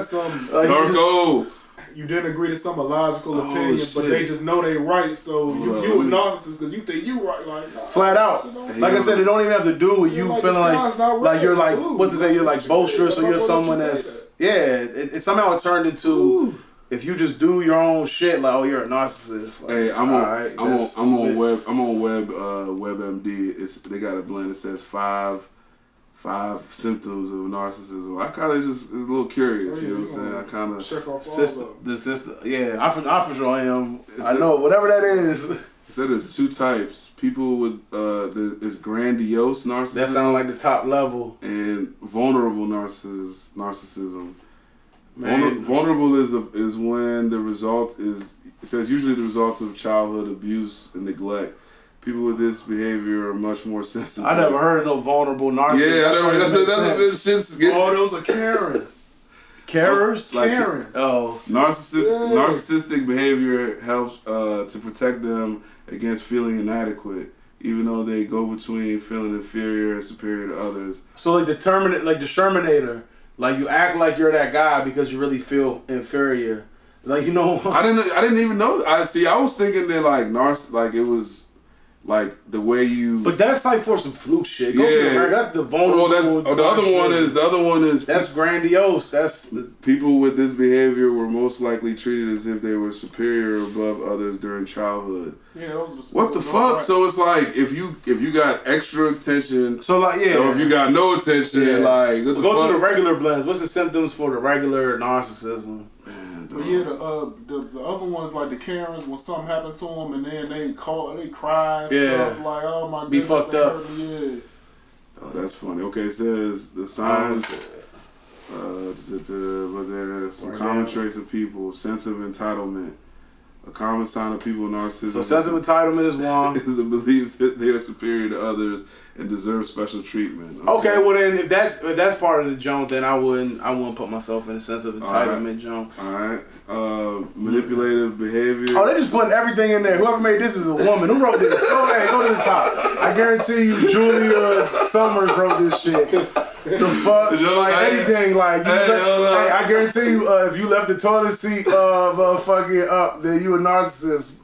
Narco. You didn't agree to some illogical opinion, but they just know they right. So you a narcissist because you think you right. Like flat out. Like I said, it don't even have to do with you feeling like you're like what's it say? You're like boisterous or you're someone that's it somehow turned into. If you just do your own shit, like you're a narcissist. Like, hey, I'm on WebMD. They got a blend that says five symptoms of narcissism. I kind of just a little curious. You know what I'm saying? I kind of check off the system. Yeah, I for sure am. I know whatever that is. It said there's 2 types. People with there's grandiose narcissism. That sounds like the top level. And vulnerable narcissism. Vulnerable is when the result is. It says usually the result of childhood abuse and neglect. People with this behavior are much more sensitive. I never heard of no vulnerable narcissist. Yeah, I never. That's those are Karens. Karens? Karens. Narcissistic behavior helps to protect them against feeling inadequate. even though they go between feeling inferior and superior to others. So like discriminator, like you act like you're that guy because you really feel inferior. Like I didn't even know. I was thinking that like it was like the way you. But that's like for some fluke shit. Go to the, that's the vulnerable. The other one is. That's grandiose. That's the people with this behavior were most likely treated as if they were superior or above others during childhood. Yeah, those what the fuck? Right. So it's like if you got extra attention, so like or if you got no attention, like what the go to the regular blends. What's the symptoms for the regular narcissism? But yeah, the other ones like the Karens, when something happened to them and then they cry and stuff like, oh my goodness, be fucked up. Yeah. Oh, that's funny. Okay, it says the signs, but there's some common traits of people: sense of entitlement. A common sign of people with narcissism. So sense of entitlement is one. Is the belief that they are superior to others and deserve special treatment. Okay, well then if that's part of the joke, then I wouldn't put myself in a sense of entitlement joke. Alright. Manipulative behavior. Oh, they just putting everything in there. Whoever made this is a woman. Who wrote this? Go to the top. I guarantee you Julia Summers wrote this shit. The fuck? Like anything, like I guarantee you if you left the toilet seat fucking up, then you a narcissist.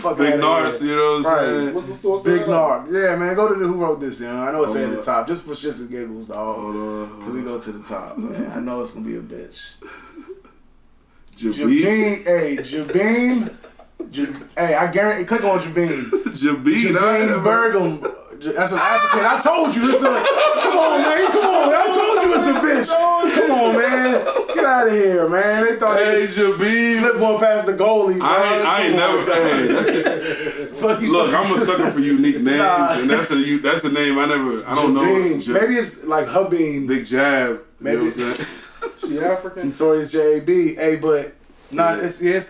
Fuck Big narc, you know what I'm saying? What's the source Big of that? narc. Yeah, man, go to who wrote this, I know it's at the top. Just for shits and giggles, dog. Can we go to the top, man? I know it's gonna be a bitch. Jabeen. Hey, Jabeen. Hey, I guarantee, click on Jabeen. Jabeen Bergam. That's an African. I told you it's a. Come on, man. I told you it's a bitch. Come on, man. Get out of here, man. They thought they slip one past the goalie. Bro. I ain't never. Hey, that's it. Fuck you. Look, I'm a sucker for unique names, and that's a name I don't know. Maybe it's like Hubbean. Big Jab. Maybe you know what I'm saying? She African. Notorious J.A.B. Hey, but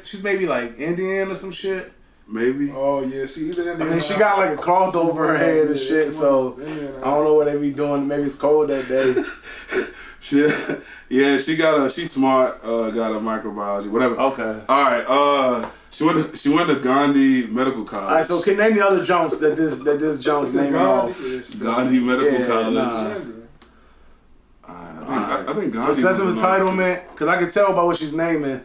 she's maybe like Indian or some shit. Maybe. Oh yeah, she either Indian. I mean, she got like a cloth over her head and shit, so I don't know what they be doing. Maybe it's cold that day. She's smart. Got a microbiology, whatever. Okay. All right. She went to Gandhi Medical College. All right. So can name the other Jones that this Jones name off? Gandhi Medical College. Nah. I think Gandhi. So sense of entitlement, because I can tell by what she's naming.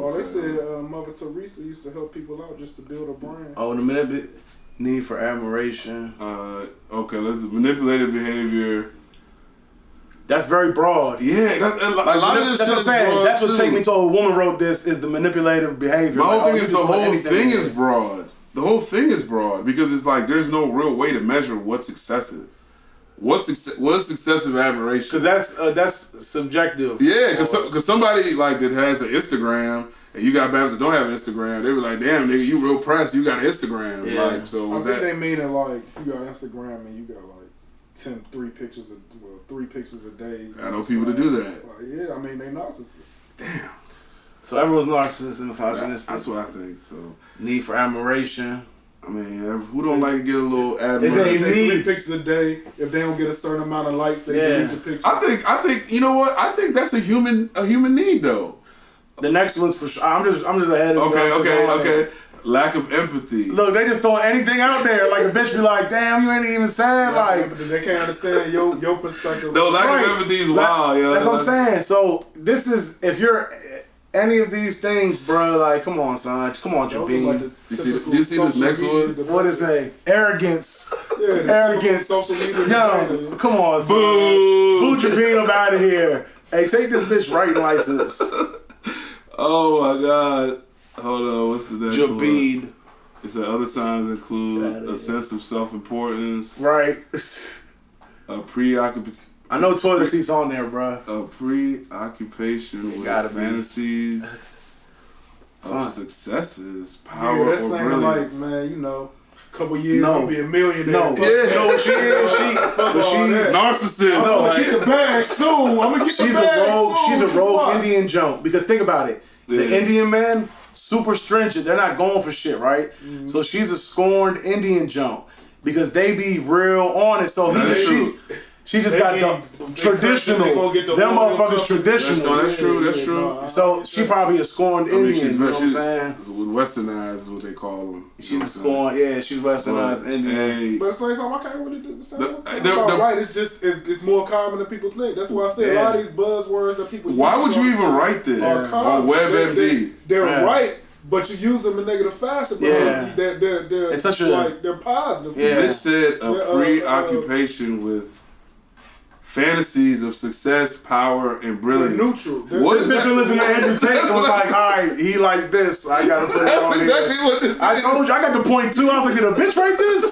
Oh, they said Mother Teresa used to help people out just to build a brand. Oh, the need for admiration. Okay, let's manipulative behavior. That's very broad. Yeah, a lot of this shit is broad. That's what take me to a woman wrote this is the manipulative behavior. My whole thing is the whole thing is broad. The whole thing is broad because it's like there's no real way to measure what's excessive. What's excessive admiration? Because that's subjective. Yeah, because somebody like that has an Instagram and you got babs that don't have an Instagram, they were like, damn nigga, you real pressed, you got an Instagram. Yeah. Like, so was I think that? they mean it like if you got Instagram and you got like 3 pictures a day. I know people to do that. Like, yeah, I mean they narcissists. Damn. So everyone's narcissist and misogynistic. That's what I think. So need for admiration. I mean, who don't like to get a little admiration? They 3 pictures a day. If they don't get a certain amount of likes, they delete the picture. I think you know what? I think that's a human need though. The next one's for sure. I'm just ahead of you. Okay. Lack of empathy. Look, they just throwing anything out there. Like a bitch be like, damn, you ain't even sad. Like they can't understand your perspective. No, lack of empathy is wild. Yeah, that's what I'm saying. So this is if you're any of these things, bro. Like, come on, son. Come on, Jabeen. Do you see this next one? What is it? Arrogance. Arrogance. Social media. Yo, come on, son. Boo Jabeen, I'm out of here. Hey, take this bitch writing license. Oh my God. Hold on, what's the next Jabeen. one? It said other signs include a sense of self-importance. Right. A preoccupation. I know toilet seats on there, bro. A preoccupation with fantasies of successes, power, that's or saying brilliance. like, man, a couple years I'll be a millionaire. No, yeah. You know what she is? She's narcissist. I'm gonna get the bag soon. She's a rogue Indian junk. Because think about it. The Indian men, super stringent. They're not going for shit, right? Mm-hmm. So she's a scorned Indian junk because they be real on it. So She just got the traditional. Them motherfuckers traditional. That's true. That's true. So she probably a scorned Indian. You know what I'm saying? Westernized is what they call them. She's a scorned. Yeah, she's westernized Indian. But at the same time, I can't really do the same. Right? It's just it's more common than people think. That's why I say a lot of these buzzwords that people. Why would you even write this on WebMD? They're right. But you use them in negative fashion, but they're it's such they're positive. Yeah. This said a preoccupation with fantasies of success, power, and brilliance. Neutral. What is that? Listen to Andrew Tate and was like, all right, he likes this. I gotta put it on exactly here. what this is. I told you, I got the point two. I was like, did a bitch write this?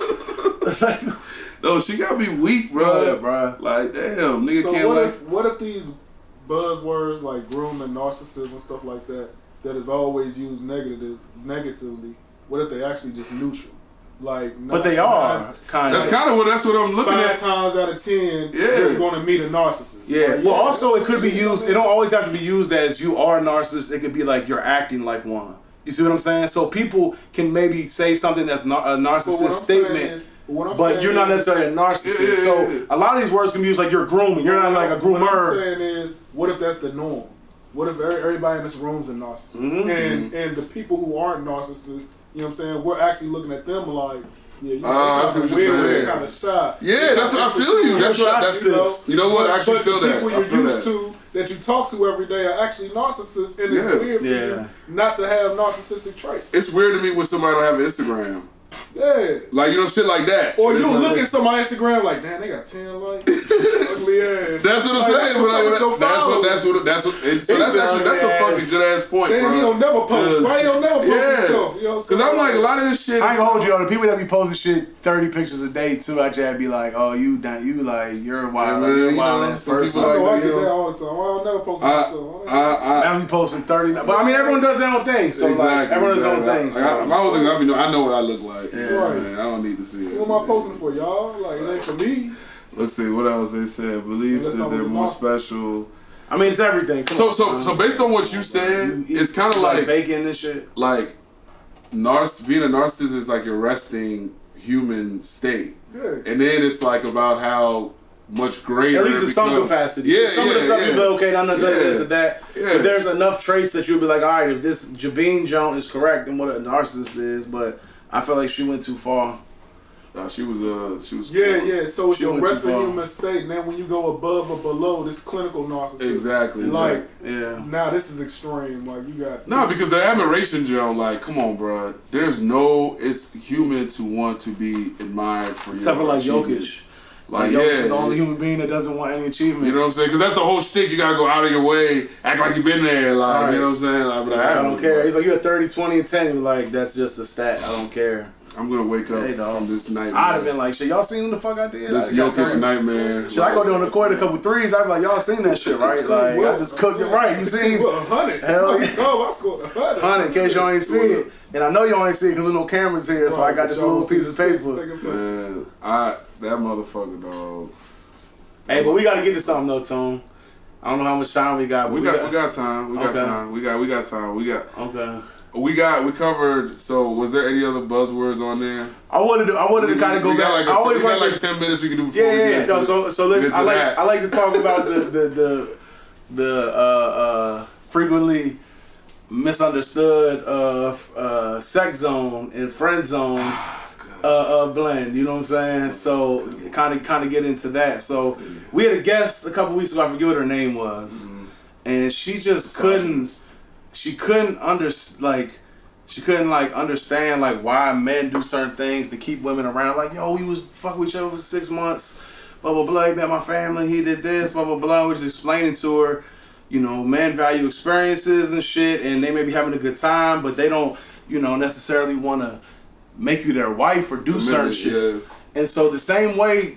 No, she got me weak, bro. Yeah, bro. Like, damn, nigga so can't what if these buzzwords like grooming, narcissism, stuff like that is always used negatively? What if they actually just neutral? But they are kind of. That's what I'm looking at. 5 times out of 10, you're going to meet a narcissist. Yeah. Well, also it could be used. It don't always have to be used as you are a narcissist. It could be like you're acting like one. You see what I'm saying? So people can maybe say something that's not a narcissist statement. But you're not necessarily a narcissist. So a lot of these words can be used like you're grooming. You're not like a groomer. What I'm saying is, what if that's the norm? What if everybody in this room's a narcissist? Mm-hmm. And the people who aren't narcissists, you know what I'm saying, we're actually looking at them like, yeah, you know, that's what you're saying. They're kind of shy. Yeah, that's what I feel you. That's what you know what? I actually feel that. But the people you're used to that you talk to every day are actually narcissists, and it's weird for you not to have narcissistic traits. It's weird to me when somebody don't have an Instagram. Yeah. Like, you know, shit like that. Or you look at somebody's Instagram like, damn, they got 10 likes. Ugly ass. That's what I'm saying. That's a fucking good ass point, damn, bro. He don't never post. Why he don't never post himself? You know what I'm saying? Because I'm like, a lot of this shit. I ain't gonna hold you on. The people that be posting shit 30 pictures a day too, I just be like, oh, you're a wild ass person. I know I get that all the time. I don't never post myself. I be posting 30. But I mean, everyone does their own thing. So like, everyone does their own thing. So. My whole thing, I know what I look like. Yeah. Right. I don't need to see it. What am I posting for, y'all? Like, it ain't for me. Let's see, what else they said. Believe that they're more special. I mean, it's everything. So based on what you said, it's kind of like bacon and shit. Like, being a narcissist is like your resting human state. Yeah. And then it's like about how much greater. At least in some capacity. Yeah, some of the stuff you be okay, not necessarily this or that. Yeah. But there's enough traits that you'll be like, all right, if this Jabeen Jones is correct, then what a narcissist is. But I feel like she went too far. She was. Yeah. So it's your resting human state, and then when you go above or below this clinical narcissism, exactly. Like, now this is extreme. Like, you got because the admiration, Joe. Like, come on, bro. It's human to want to be admired for except for like Jokic. Like Jokic is the only human being that doesn't want any achievements. You know what I'm saying? Because that's the whole shtick. You gotta go out of your way, act like you've been there. Like, you know what I'm saying? Like, but I don't care. He's like, you're 30, 20, and 10. He's like, that's just a stat. I don't care. I'm gonna wake up from this nightmare. I'd have been like, shit, y'all seen what the fuck I did? This Jokic nightmare. Should I go down the court a couple threes? I'd be like, y'all seen that shit, right? Like, I just cooked it right. You seen 100? Hell yeah. I scored 100. 100 in case y'all ain't seen it. And I know y'all ain't seen it because there's no cameras here, so I got this little piece of paper. Man, that motherfucker, dog. Hey, but we gotta get to something though, Tone. I don't know how much time we got. We got time. We got time. We got time. We covered. So, was there any other buzzwords on there? I wanted to kind of go back. I always like 10 minutes we can do before we get to So let's. I like to talk about the frequently misunderstood sex zone and friend zone blend. You know what I'm saying? So kind of get into that. So we had a guest a couple weeks ago. I forget what her name was, and she just couldn't. She couldn't understand like why men do certain things to keep women around. Like, yo, we was fucking with each other for 6 months, blah blah blah. He met my family, he did this, blah blah blah. I was explaining to her, you know, men value experiences and shit, and they may be having a good time, but they don't, you know, necessarily want to make you their wife or do certain shit. Yeah. And so the same way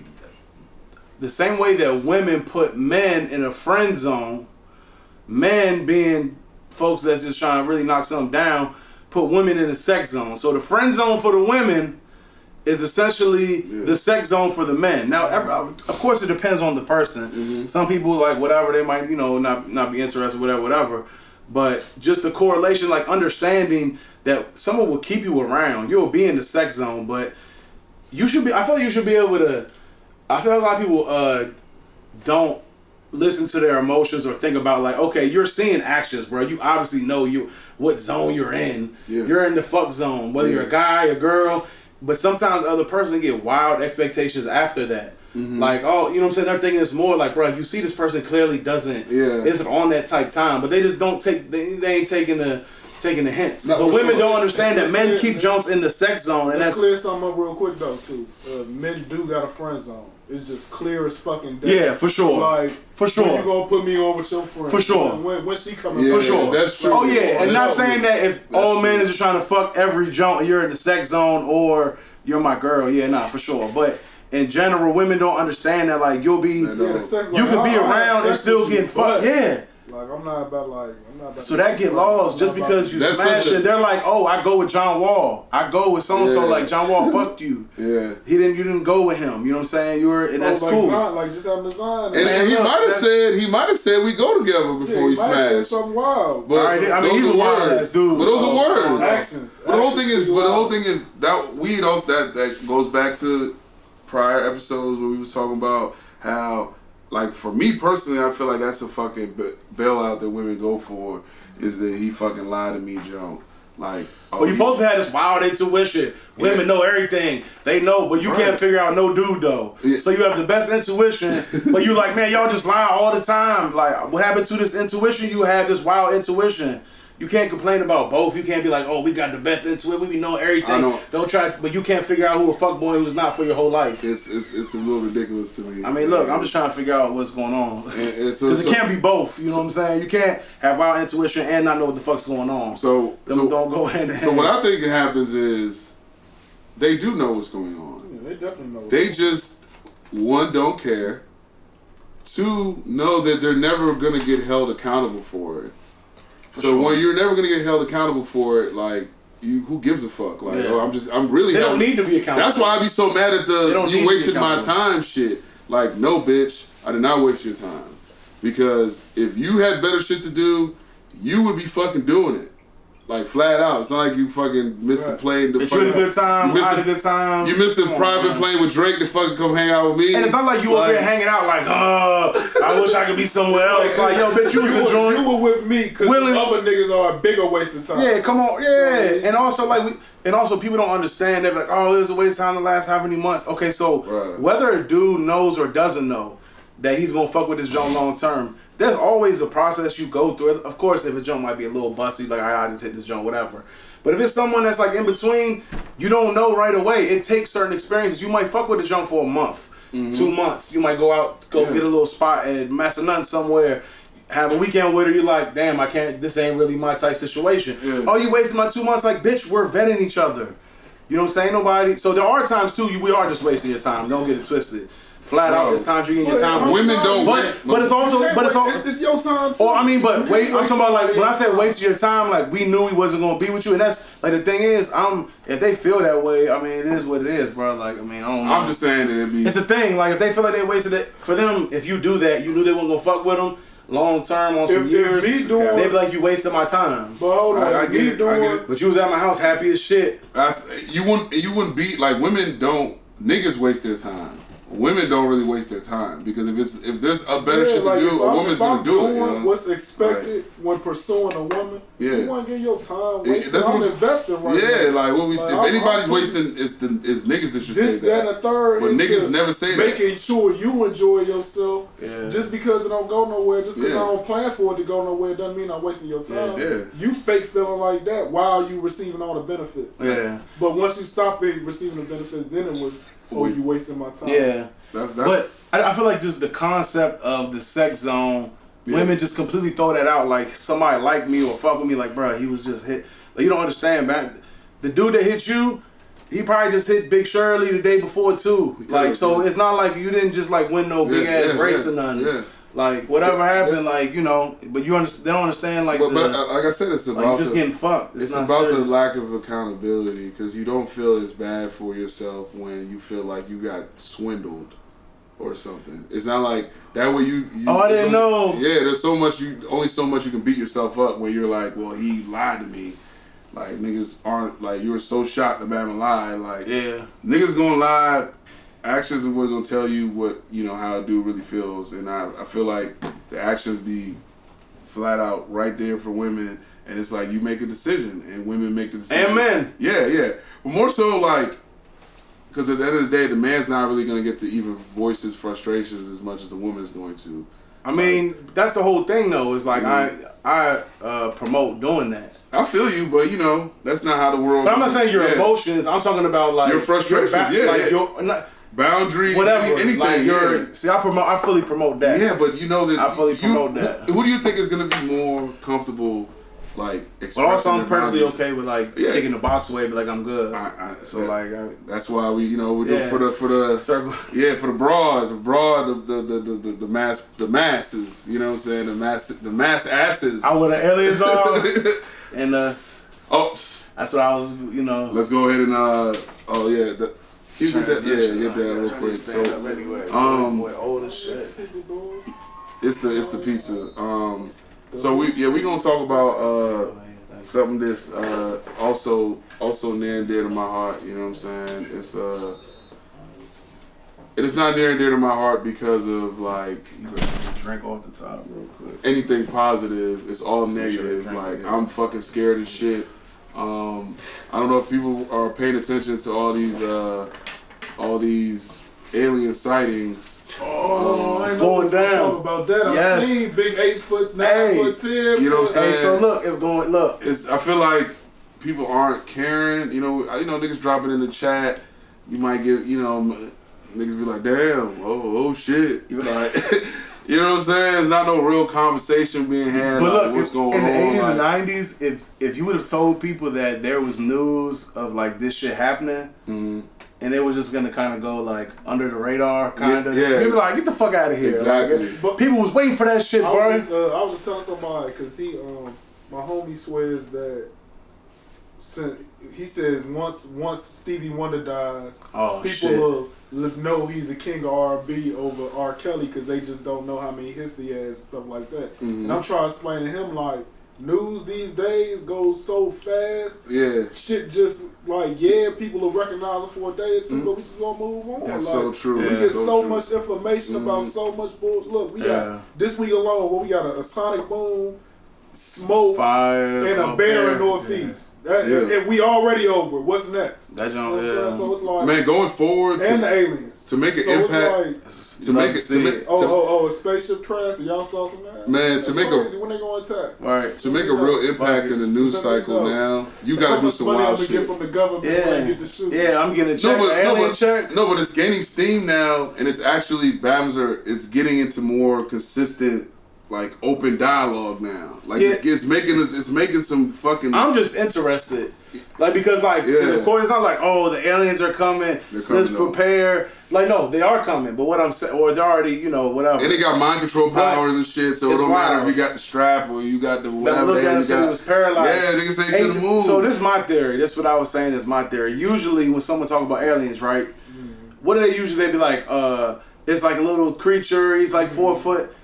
that women put men in a friend zone, men being folks that's just trying to really knock something down, put women in the sex zone. So the friend zone for the women is essentially the sex zone for the men. Now, of course, it depends on the person. Mm-hmm. Some people, like, whatever, they might, you know, not be interested, whatever. But just the correlation, like understanding that someone will keep you around. You'll be in the sex zone, but you should be, I feel like you should be able to, I feel like a lot of people don't listen to their emotions or think about like, okay, you're seeing actions, bro. You obviously know what zone you're in. Yeah. You're in the fuck zone, whether you're a guy, a girl. But sometimes the other person get wild expectations after that. Mm-hmm. Like, oh, you know what I'm saying? They're thinking it's more like, bro, you see this person clearly isn't on that type time, but they just don't take, they ain't taking the hints. No, but women sure. don't understand that men keep Jones in the sex zone, and let's that's clear something up real quick though too. Men do got a friend zone. It's just clear as fucking day. Yeah, for sure. Like, for sure. When you gonna put me on with your friend? For sure. When she coming? Yeah, for sure. That's true. Oh yeah, and not That's saying true. that if all men is just trying to fuck every joint, you're in the sex zone or you're my girl. Yeah, nah, for sure. But in general, women don't understand that. Like, you'll be, the sex, you could be around and still getting fucked. Yeah. Like I'm not about. So that get lost just because you smash it. They're like, oh, I go with John Wall. I go with so and so. Like John Wall fucked you. Yeah. You didn't go with him. You know what I'm saying? And that's like cool. Zion, like just having the Zion. And he might have said we go together before he smashed. Something wild. But I mean, he's a wild ass dude. But those are words. Actions. But the whole thing is that that goes back to prior episodes where we was talking about how, like, for me personally, I feel like that's a fucking bailout that women go for, is that he fucking lied to me, Joe. Like, well, you supposed to have this wild intuition. Women know everything. They know, but you can't figure out no dude though. Yeah. So you have the best intuition, but you like, man, y'all just lie all the time. Like, what happened to this intuition? You have this wild intuition. You can't complain about both. You can't be like, oh, we got the best intuition. We know everything. I know. Don't try, but you can't figure out who a fuckboy and who's not for your whole life. It's a little ridiculous to me. I mean, look, I'm just trying to figure out what's going on. Because it can't be both. You know what I'm saying? You can't have wild intuition and not know what the fuck's going on. So don't go hand in hand. So what I think happens is they do know what's going on. Yeah, they definitely know. They just, one, don't care. Two, know that they're never gonna get held accountable for it. When you're never gonna get held accountable for it, like, who gives a fuck? Like, I'm really. They don't need to be accountable. That's why I be so mad at you wasted my time shit. Like, no, bitch, I did not waste your time. Because if you had better shit to do, you would be fucking doing it. Like, flat out. It's not like you fucking missed the plane. You had a good time. I had a good time. You missed the private plane with Drake to fucking come hang out with me. And it's not like you over there hanging out like, I wish I could be somewhere else. Like, yo, bitch, you was enjoying. You were with me because other niggas are a bigger waste of time. Yeah, come on. Yeah. And also, like, people don't understand. They're like, oh, it was a waste of time the last how many months. Okay, so whether a dude knows or doesn't know that he's going to fuck with this joint long term, there's always a process you go through. Of course, if a joint might be a little busty, like, I just hit this joint, whatever. But if it's someone that's like in between, you don't know right away. It takes certain experiences. You might fuck with a joint for a month, 2 months. You might go get a little spot at Massanutten somewhere, have a weekend with her. You're like, damn, this ain't really my type situation. Yeah. Oh, you wasted my 2 months? Like, bitch, we're vetting each other. You know what I'm saying? So there are times too, we are just wasting your time. Don't get it twisted. Flat out, it's times you get your time. Women don't. But it's also, it's your time too. Or I mean, but wait, I'm talking about like when I said wasting your time, like we knew he wasn't gonna be with you, and that's like the thing is, if they feel that way, I mean, it is what it is, bro. Like, I mean, I don't know. I'm just saying that it's a thing. Like, if they feel like they wasted it for them, if you do that, you knew they weren't gonna fuck with them long term on some years. They'd be like, you wasted my time. But hold on, I get it. But you was at my house happy as shit. You wouldn't be like, women don't. Niggas waste their time. Women don't really waste their time because if there's a better shit to do, a woman's gonna do it. You know? What's expected when pursuing a woman? Yeah. You want to get your time wasted. I'm investing right now. Yeah, like if anybody's wasting, it's niggas that should say that. That and a third. But niggas never say that. Making sure you enjoy yourself. Yeah. Just because it don't go nowhere, just because I don't plan for it to go nowhere, doesn't mean I'm wasting your time. Yeah. You fake feeling like that while you receiving all the benefits. Yeah. But once you stop receiving the benefits, then it was, you wasting my time. Yeah. That's but I feel like just the concept of the sex zone, women just completely throw that out. Like, somebody like me or fuck with me, like, bro, he was just hit. Like, you don't understand, man. The dude that hit you, he probably just hit Big Shirley the day before too. Like, so it's not like you didn't just like win no big ass race or nothing. Yeah. Like, whatever happened, like, you know, but they don't understand, like, but like I said, it's about like, just getting fucked. It's about the lack of accountability because you don't feel as bad for yourself when you feel like you got swindled or something. It's not like that way you I didn't know. Yeah, there's only so much you can beat yourself up when you're like, well, he lied to me. Like, niggas aren't, like, you were so shocked about him lie. Like, niggas gonna lie actions are what's gonna tell you what how a dude really feels, and I feel like the actions be flat out right there for women, and it's like you make a decision, and women make the decision. And men. Yeah. But more so like, because at the end of the day, the man's not really gonna get to even voice his frustrations as much as the woman's going to. I mean, that's the whole thing, though. Is like I promote doing that. I feel you, but that's not how the world. But I'm not saying your emotions. I'm talking about like your frustrations. Boundaries, whatever, anything. Like see, I fully promote that. Yeah, but that I fully promote that. Who do you think is gonna be more comfortable, like expressing? But also, I'm perfectly boundaries? okay with like taking the box away, but like I'm good. That's why we do for the circle. Yeah, for the masses. You know what I'm saying? The mass asses. I where the aliens are, and that's what I was. Let's go ahead and get that real quick. So old as shit. It's the pizza. So we gonna talk about something that's also near and dear to my heart. You know what I'm saying? It is not near and dear to my heart because of like drink off the top real quick. Anything positive. It's all negative. Like I'm fucking scared as shit. I don't know if people are paying attention to all these alien sightings. It's going down. Talk about that. I've seen big 8 foot, 9 foot, 10. You know what I'm saying? Hey, so look, it's going. Look, I feel like people aren't caring. Niggas dropping in the chat. You might get, niggas be like, damn, oh shit. You like, you know what I'm saying? It's not no real conversation being had. But look, what's going in the on? 80s and 90s, if you would have told people that there was news of like this shit happening. Mm-hmm. And it was just gonna kind of go like under the radar, kind of. Yeah. People like, get the fuck out of here. Exactly. But people was waiting for that shit, bro. I was just telling somebody because my homie swears that he says once Stevie Wonder dies, people will know he's a king of R&B over R. Kelly because they just don't know how many hits he has and stuff like that. Mm-hmm. And I'm trying to explain to him like. News these days goes so fast. Yeah. Shit just like, people will recognize it for a day or two, but we just gonna move on. That's like, so true. We get so much information about so much bullshit. Look, we got this week alone, we got a sonic boom, smoke, fire, and a bear in Northeast. And we already over. What's next? That So it's like, man, going forward and the aliens to make an impact. A spaceship crash and y'all saw some that? Man, that's to make crazy. When they gonna attack? Right. To make a real impact in the news cycle now, you gotta do some wild shit. Get from the government when they get the shoot. Yeah, I'm getting a check. No, but it's gaining steam now, and it's actually it's getting into more consistent, like open dialogue now. Like it's making some fucking. I'm just interested, like because of course it's not like the aliens are coming. Let's prepare. Like no, they are coming. But what I'm saying, or they're already whatever. And they got mind control powers and shit, so it don't matter if you got the strap or you got the whatever. Look at him, he was paralyzed. Yeah, niggas say he couldn't move. So this is my theory. That's what I was saying is my theory. Usually when someone talk about aliens, right? What do they usually? They be like, it's like a little creature. He's like 4 foot.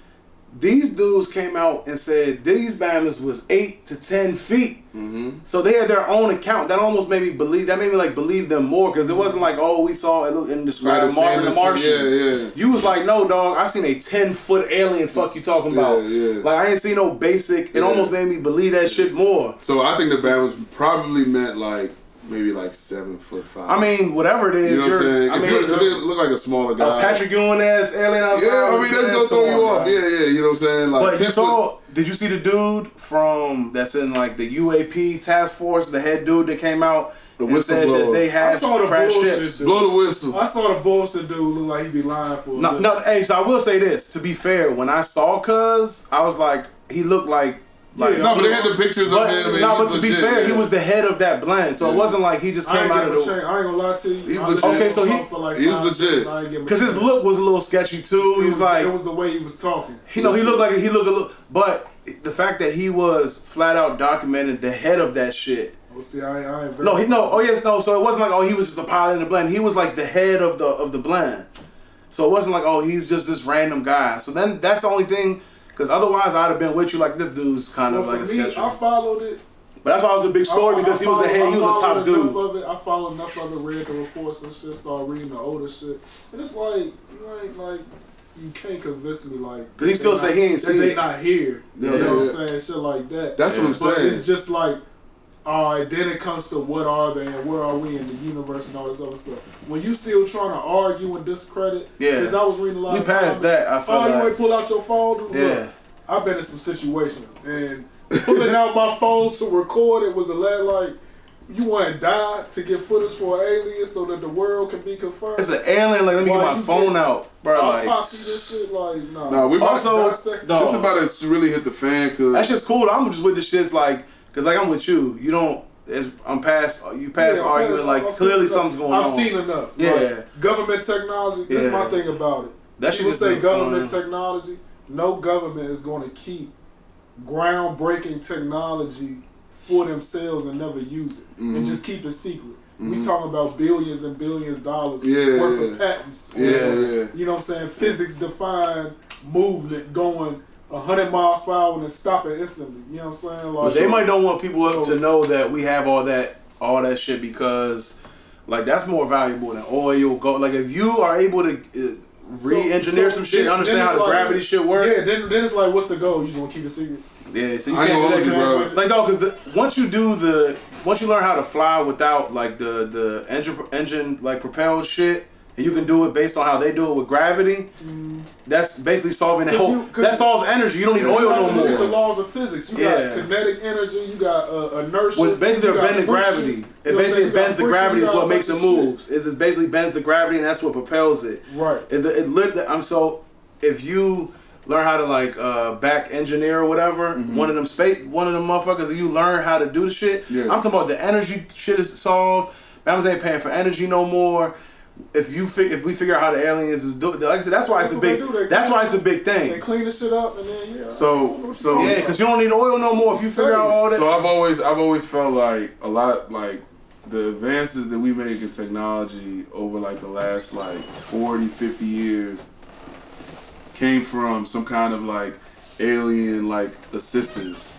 These dudes came out and said these Bammers was 8 to 10 feet. Mm-hmm. So they had their own account. That almost made me believe. That made me believe them more because it wasn't like we saw it in the Marvin the Martian. Yeah. You was like, no, dog. I seen a 10-foot alien. Fuck you talking about? Yeah. Like I ain't seen no basic. It almost made me believe that shit more. So I think the Bammers probably meant maybe 7'5". I mean, whatever it is, you know what I'm saying? Because they look like a smaller guy. Patrick Ewing ass alien outside. Yeah, I mean that's gonna throw you off. Yeah, you know what I'm saying? But did you see the dude that's in the UAP task force, the head dude that came out and said that they had crash ships? Blow the whistle. I saw the bullshit dude look like he be lying for. No. Hey, so I will say this. To be fair, when I saw Cuz, I was like, he looked like. But they had the pictures of him. But to be fair, he was the head of that blend, so it wasn't like he just came out of the. I ain't gonna lie to you. He's legit. Okay, so he was legit. Because his look was a little sketchy too. He was like, it was the way he was talking. He looked a little. But the fact that he was flat out documented the head of that shit. Oh, see, I ain't. So it wasn't like he was just a pilot in the blend. He was like the head of the blend. So it wasn't like he's just this random guy. So then that's the only thing. Because otherwise, I'd have been with you like this dude's kind of like a sketch. I followed it But that's why it was a big story because he was a top dude. I followed enough of it, read the reports and shit, started reading the older shit, and it's like you ain't like. You can't convince me like. Cause he still say he ain't seen it. They not here. You know what I'm saying? Shit like that. That's what I'm saying. But it's just like, all right. Then it comes to what are they and where are we in the universe and all this other stuff. When you still trying to argue and discredit, because I was reading a lot. We passed that. I feel you ain't pull out your phone. Look, I've been in some situations and pulling out my phone to record it was a lot like. You want to die to get footage for an alien so that the world can be confirmed? It's an alien. Like, let me get my phone out, bro. Autopsy this shit, like, nah. No, we also just about to really hit the fan, cause that's just cool. I'm just with the shits, like, cause like I'm with you. You don't. I'm past. You past arguing. Like clearly something's going on. I've seen enough. Yeah. Like, government technology. That's my thing about it. That People say government technology. No government is going to keep groundbreaking technology for themselves and never use it and just keep it secret. We talking about billions and billions of dollars worth of patents. You know what I'm saying? Physics defined movement going 100 miles per hour and stop it instantly. You know what I'm saying? Like, but they might don't want people to know that we have all that shit because like that's more valuable than oil, gold. Like if you are able to re-engineer some shit, understand how the gravity shit works. Yeah, then it's like, what's the goal? You just want to keep it secret? Yeah, so you can't do that. Like, no, because once you learn how to fly without like the engine like propelled shit, and you can do it based on how they do it with gravity. That's basically solving the whole. That solves energy. You don't need oil no more. Look at the laws of physics. You got kinetic energy. You got inertia. Well, basically, they're bending gravity. It basically bends the gravity. Is what makes it moves. It basically bends the gravity, and that's what propels it. Right. If you learn how to like back engineer or whatever, one of them motherfuckers, and you learn how to do the shit. Yeah. I'm talking about the energy shit is solved. Bama's ain't paying for energy no more. If we figure out how the aliens is doing, like I said, that's why it's a big. That's why it's a big thing. They clean the shit up and then So yeah, because you don't need oil no more if you figure out all that. So I've always felt like a lot like the advances that we make in technology over like the last like 40, 50 years came from some kind of like alien like assistance.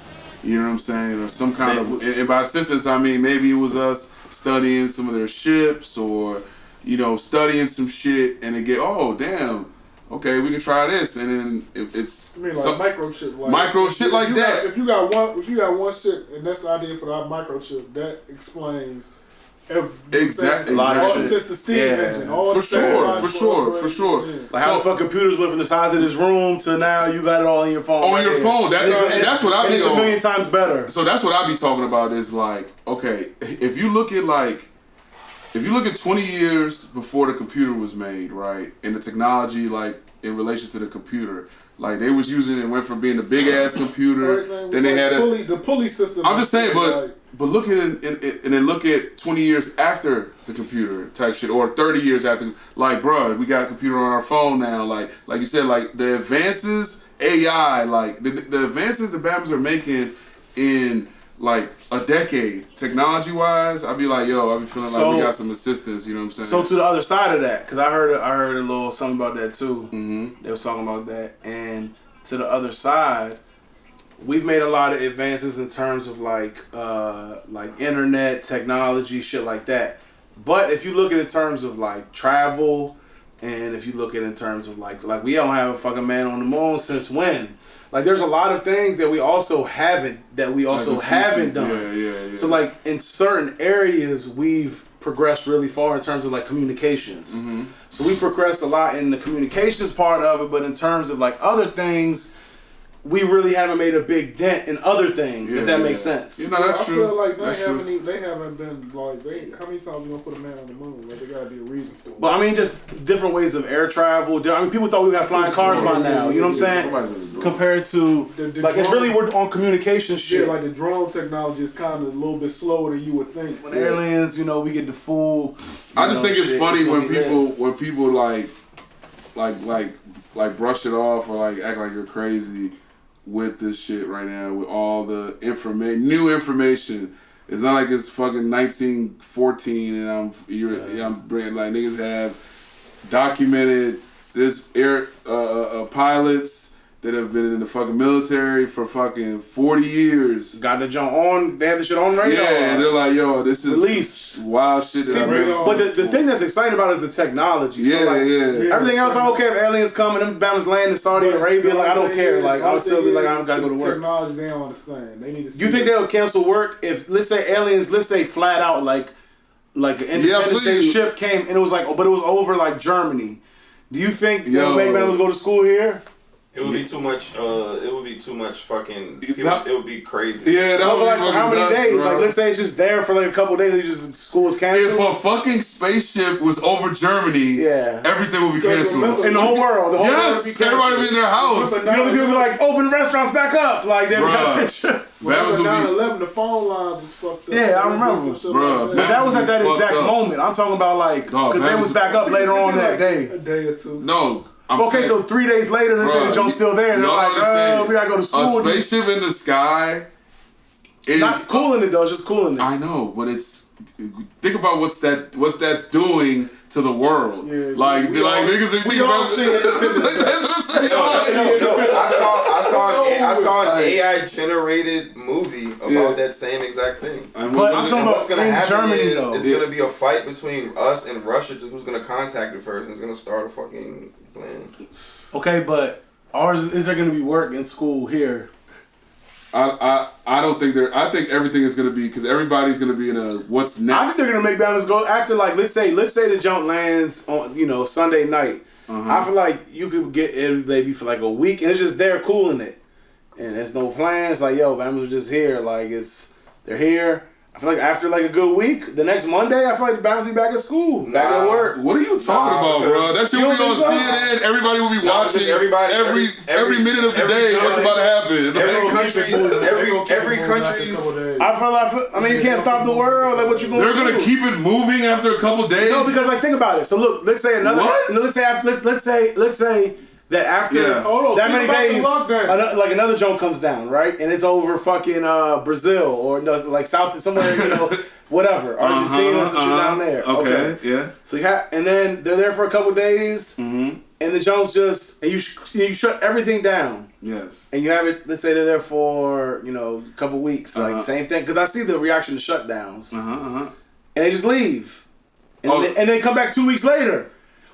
You know what I'm saying? Or some kind of, and by assistance I mean maybe it was us studying some of their ships or, you know, studying some shit and then get, oh damn, okay, we can try this, and then it's like microchip, like microchip like that. If you got one chip, and that's the idea for that microchip, that explains exactly. Since the steam engine, for sure. Like how the fuck computers went from the size of this room to now you got it all in your phone. On your phone. That's what I be. It's a million times better. So that's what I be talking about. Is like, okay, if you look at 20 years before the computer was made, right, and the technology, like, in relation to the computer, like, they was using it, went from being a big-ass computer, then they had the pulley system. I'm just saying, but look at it, and then look at 20 years after the computer type shit, or 30 years after, like, bruh, we got a computer on our phone now, like you said, like, the advances, AI, like, the advances the Bama's are making in like a decade, technology-wise, I'd be like, yo, I be feeling like we got some assistance. You know what I'm saying? So to the other side of that, because I heard a little something about that too. They was talking about that, and to the other side, we've made a lot of advances in terms of like internet technology, shit like that. But if you look at it in terms of like travel, and if you look at it in terms of like we don't have a fucking man on the moon since when? Like, there's a lot of things that we also haven't done. Yeah. So, like, in certain areas, we've progressed really far in terms of, like, communications. So we progressed a lot in the communications part of it, but in terms of, like, other things, we really haven't made a big dent in other things, if that makes sense. You know, that's true. I feel like they haven't been, like, how many times are we going to put a man on the moon? Like, there got to be a reason for it. But, I mean, just different ways of air travel. I mean, people thought we had flying cars by now, you know what I'm saying? Compared to, like, it's really, we're on communication shit. Yeah, like, the drone technology is kind of a little bit slower than you would think. When aliens, you know, we get the full... I just think it's funny when people, like, brush it off or, like, act like you're crazy with this shit right now, with all the new information. It's not like it's fucking 1914 and I'm bringing, like, niggas have documented this air pilots that have been in the fucking military for fucking 40 years. Got the jump on. They have the shit on radar. Yeah, and they're like, yo, this is released wild shit that I've never seen. But the thing that's exciting about it is the technology. Yeah, so like, yeah. Everything else, I don't care if aliens come and them Bama's land in Saudi Arabia. Like, I don't care. Like, I'll still be like, I don't gotta go to work. Technology, they don't understand. They need to. Do you think they'll cancel work if, let's say, aliens, let's say flat out, like an Independence Day ship came and it was like, but it was over like Germany. Do you think they'll make Bama's go to school here? It would be too much. It would be too much fucking. It would be crazy. Yeah, that would be like for how many nuts, days? bro. Like, let's say it's just there for like a couple days. School is canceled. If a fucking spaceship was over Germany, everything would be canceled. In the whole world. The whole world would be canceled. Everybody would be in their house. You know, the people be like, open restaurants back up. Like, they Remember 9/11, the phone lines was fucked up. Yeah, I remember. Bro, but that was at that exact moment. I'm talking about like, because they was back up later on that day. A day or two. No. So 3 days later, they say the joke's still there. And they're like, we gotta go to school. A spaceship in the sky is not cooling it though, it's just cooling it. I know, but think about what that's doing to the world. Yeah, like niggas think about it. That's what I'm saying. I saw an AI generated movie about that same exact thing. But I'm talking about what's gonna happen Germany, is though. it's gonna be a fight between us and Russia to who's gonna contact it first, and it's gonna start a fucking plan. Okay, but is there gonna be work in school here? I don't think I think everything is gonna be, because everybody's gonna be in a what's next. I think they're gonna make Bama's go after, like, let's say the jump lands on Sunday night. I feel like you could get it maybe for like a week and it's just there cooling it, and there's no plans. Like, yo, Bama's just here. Like, they're here. I feel like after like a good week, the next Monday, I feel like Bama's be back at school, back at work. What are you talking about, bro? That shit will be on CNN. Everybody will be watching every minute of the day. What's about to happen? Every country's. I mean, you can't stop the world. Like, what you gonna do? They're gonna keep it moving after a couple days. No, because like, think about it. So look, let's say let's say that after that many days, another joke comes down, right? And it's over fucking Brazil or like South somewhere, whatever, Argentina, some shit down there. Okay, yeah. So and then they're there for a couple days, and the Jones you shut everything down. Yes. And you have it. Let's say they're there for a couple weeks, like same thing. Because I see the reaction to shutdowns, and they just leave, and they come back 2 weeks later.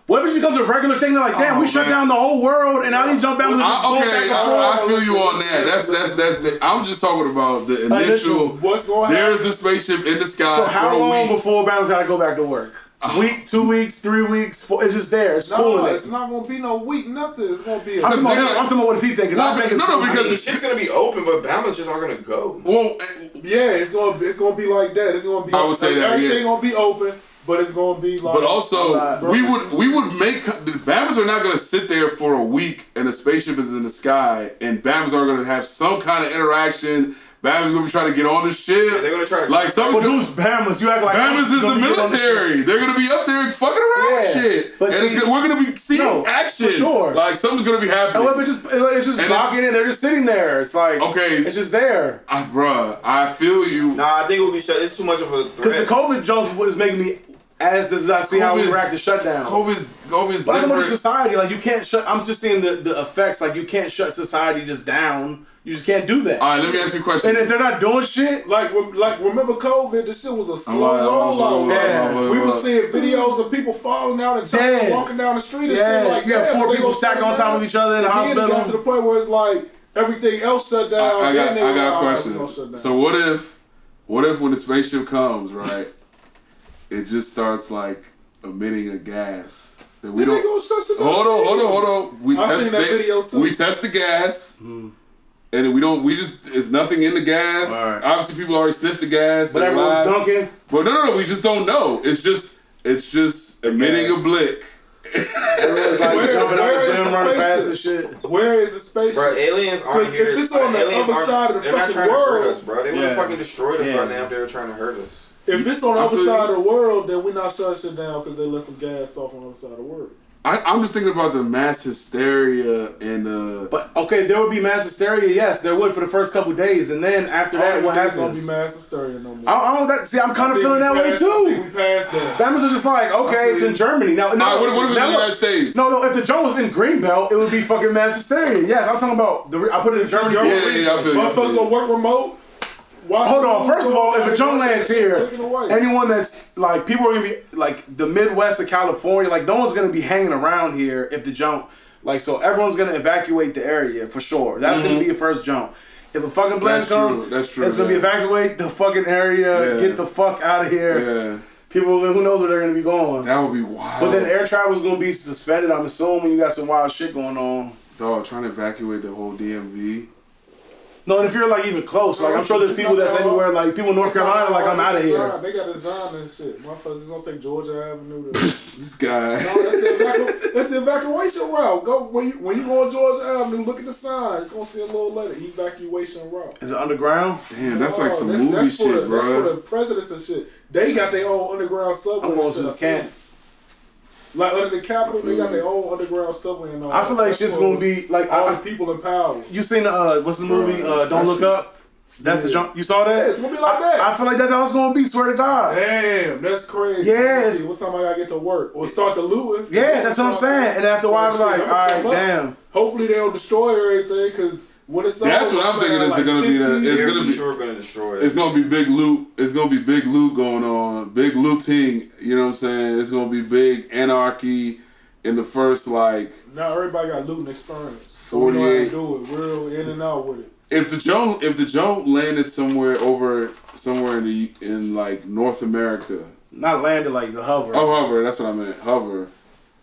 What if it becomes a regular thing? They're like, damn, we shut down the whole world, and now these jump down. I feel you on that. I'm just talking about the initial. What's going to happen? There's a spaceship in the sky. So how long before Bama's got to go back to work? Week, 2 weeks, 3 weeks, 4. It's just there. It's cooling it. It's not going to be no week, nothing. It's going to be. I'm talking about what does he think? Because it's just going to be open, but Bama's just aren't going to go. Well, yeah, it's going to be like that. It's going to be. I would say that. Everything going to be open. But it's gonna be like. But also, we would make the Bama's are not gonna sit there for a week and a spaceship is in the sky and Bama's are gonna have some kind of interaction. Bama's gonna be trying to get on the ship. Yeah, they're gonna try to. Who's Bama's? You act like Bama's is the military. They're gonna be up there fucking around with shit, and we're gonna be seeing action. For sure. Like something's gonna be happening. However, it's just blocking it. They're just sitting there. It's like it's just there. Bruh, I feel you. Nah, I think it would be shut. It's too much of a threat. Because the COVID Jones was making me. As I see how we react to shutdowns. COVID's but different. I'm society, like you can't shut. I'm just seeing the effects. Like you can't shut society just down. You just can't do that. All right, let me ask you a question. And if they're not doing shit, like remember COVID? This shit was a slow rollout. We were seeing videos of people falling out and walking down the street and shit like you have 4 people stacked on top of each other in the hospital. It got to the point where it's like everything else shut down. I got a question. So what if when the spaceship comes, right? It just starts like emitting a gas that we don't. Hold on. We test the gas, and we don't. It's nothing in the gas. Right. Obviously, people already sniffed the gas. But everyone's dunking. But no. We just don't know. It's just emitting a blick. Everyone's like jumping out the gym, running fast and shit. Where is the spaceship? Bro, aliens aren't here. If it's on the other side of the they're not fucking trying to world, hurt us, bro. They would have fucking destroyed us right now if they were trying to hurt us. If it's on the other side of the world, then we're not shutting shit down because they let some gas off on the other side of the world. I'm just thinking about the mass hysteria and But okay, there would be mass hysteria. Yes, there would for the first couple days, and then after that, what happens? Gonna be mass hysteria no more. I don't. See, I'm kind of feeling that way I too. think we passed that. Bama's are just like, okay, it's in Germany now. No, what if it was in the United States? No. If the joint was in Greenbelt, it would be fucking mass hysteria. Yes, I'm talking about I put it in Germany. Yeah, I feel Motherfuckers gonna work remote. Hold on. First of all, if a joint lands here, anyone that's like people are gonna be like the Midwest of California, like no one's gonna be hanging around here if the jump. Like so, everyone's gonna evacuate the area for sure. That's gonna be your first jump. If a fucking plane comes, that's true. It's gonna be evacuate the fucking area, get the fuck out of here. Yeah. People, who knows where they're gonna be going. That would be wild. But then air travel's gonna be suspended. I'm assuming you got some wild shit going on. Dog, trying to evacuate the whole DMV. No, and if you're like even close, like I'm sure there's people that's anywhere, like people in North Carolina, like I'm out of here. They got design and shit. Motherfuckers gonna take Georgia Avenue. This guy. No, that's the evacuation route. Go when you go on Georgia Avenue, look at the sign. You're gonna see a little letter, evacuation route. Is it underground? Damn, that's like some movie shit, bro. That's for the presidents and shit. They got their own underground subway. I'm going to the camp. Like under the Capitol, they got their own underground subway and all. I feel like shit's gonna be like all the people in power. You seen what's the movie? Don't Look Up. That's the jump. You saw that? Yeah, it's gonna be like that. I feel like that's how it's gonna be. Swear to God. Damn, that's crazy. Yes. What time I gotta get to work or start the looting? Yeah, that's what I'm saying. And after a while, I'm like, all right, damn. Hopefully they don't destroy everything because. That's what I'm thinking. It's gonna be that. It's gonna be sure gonna destroy it. It's gonna be big loot. It's gonna be big loot going on. Big looting. You know what I'm saying? It's gonna be big anarchy in the first like. Now everybody got looting experience. 48. Do it real in and out with it. If the joint landed somewhere in like North America. Not landed like the hover. Oh, hover. That's what I meant. Hover.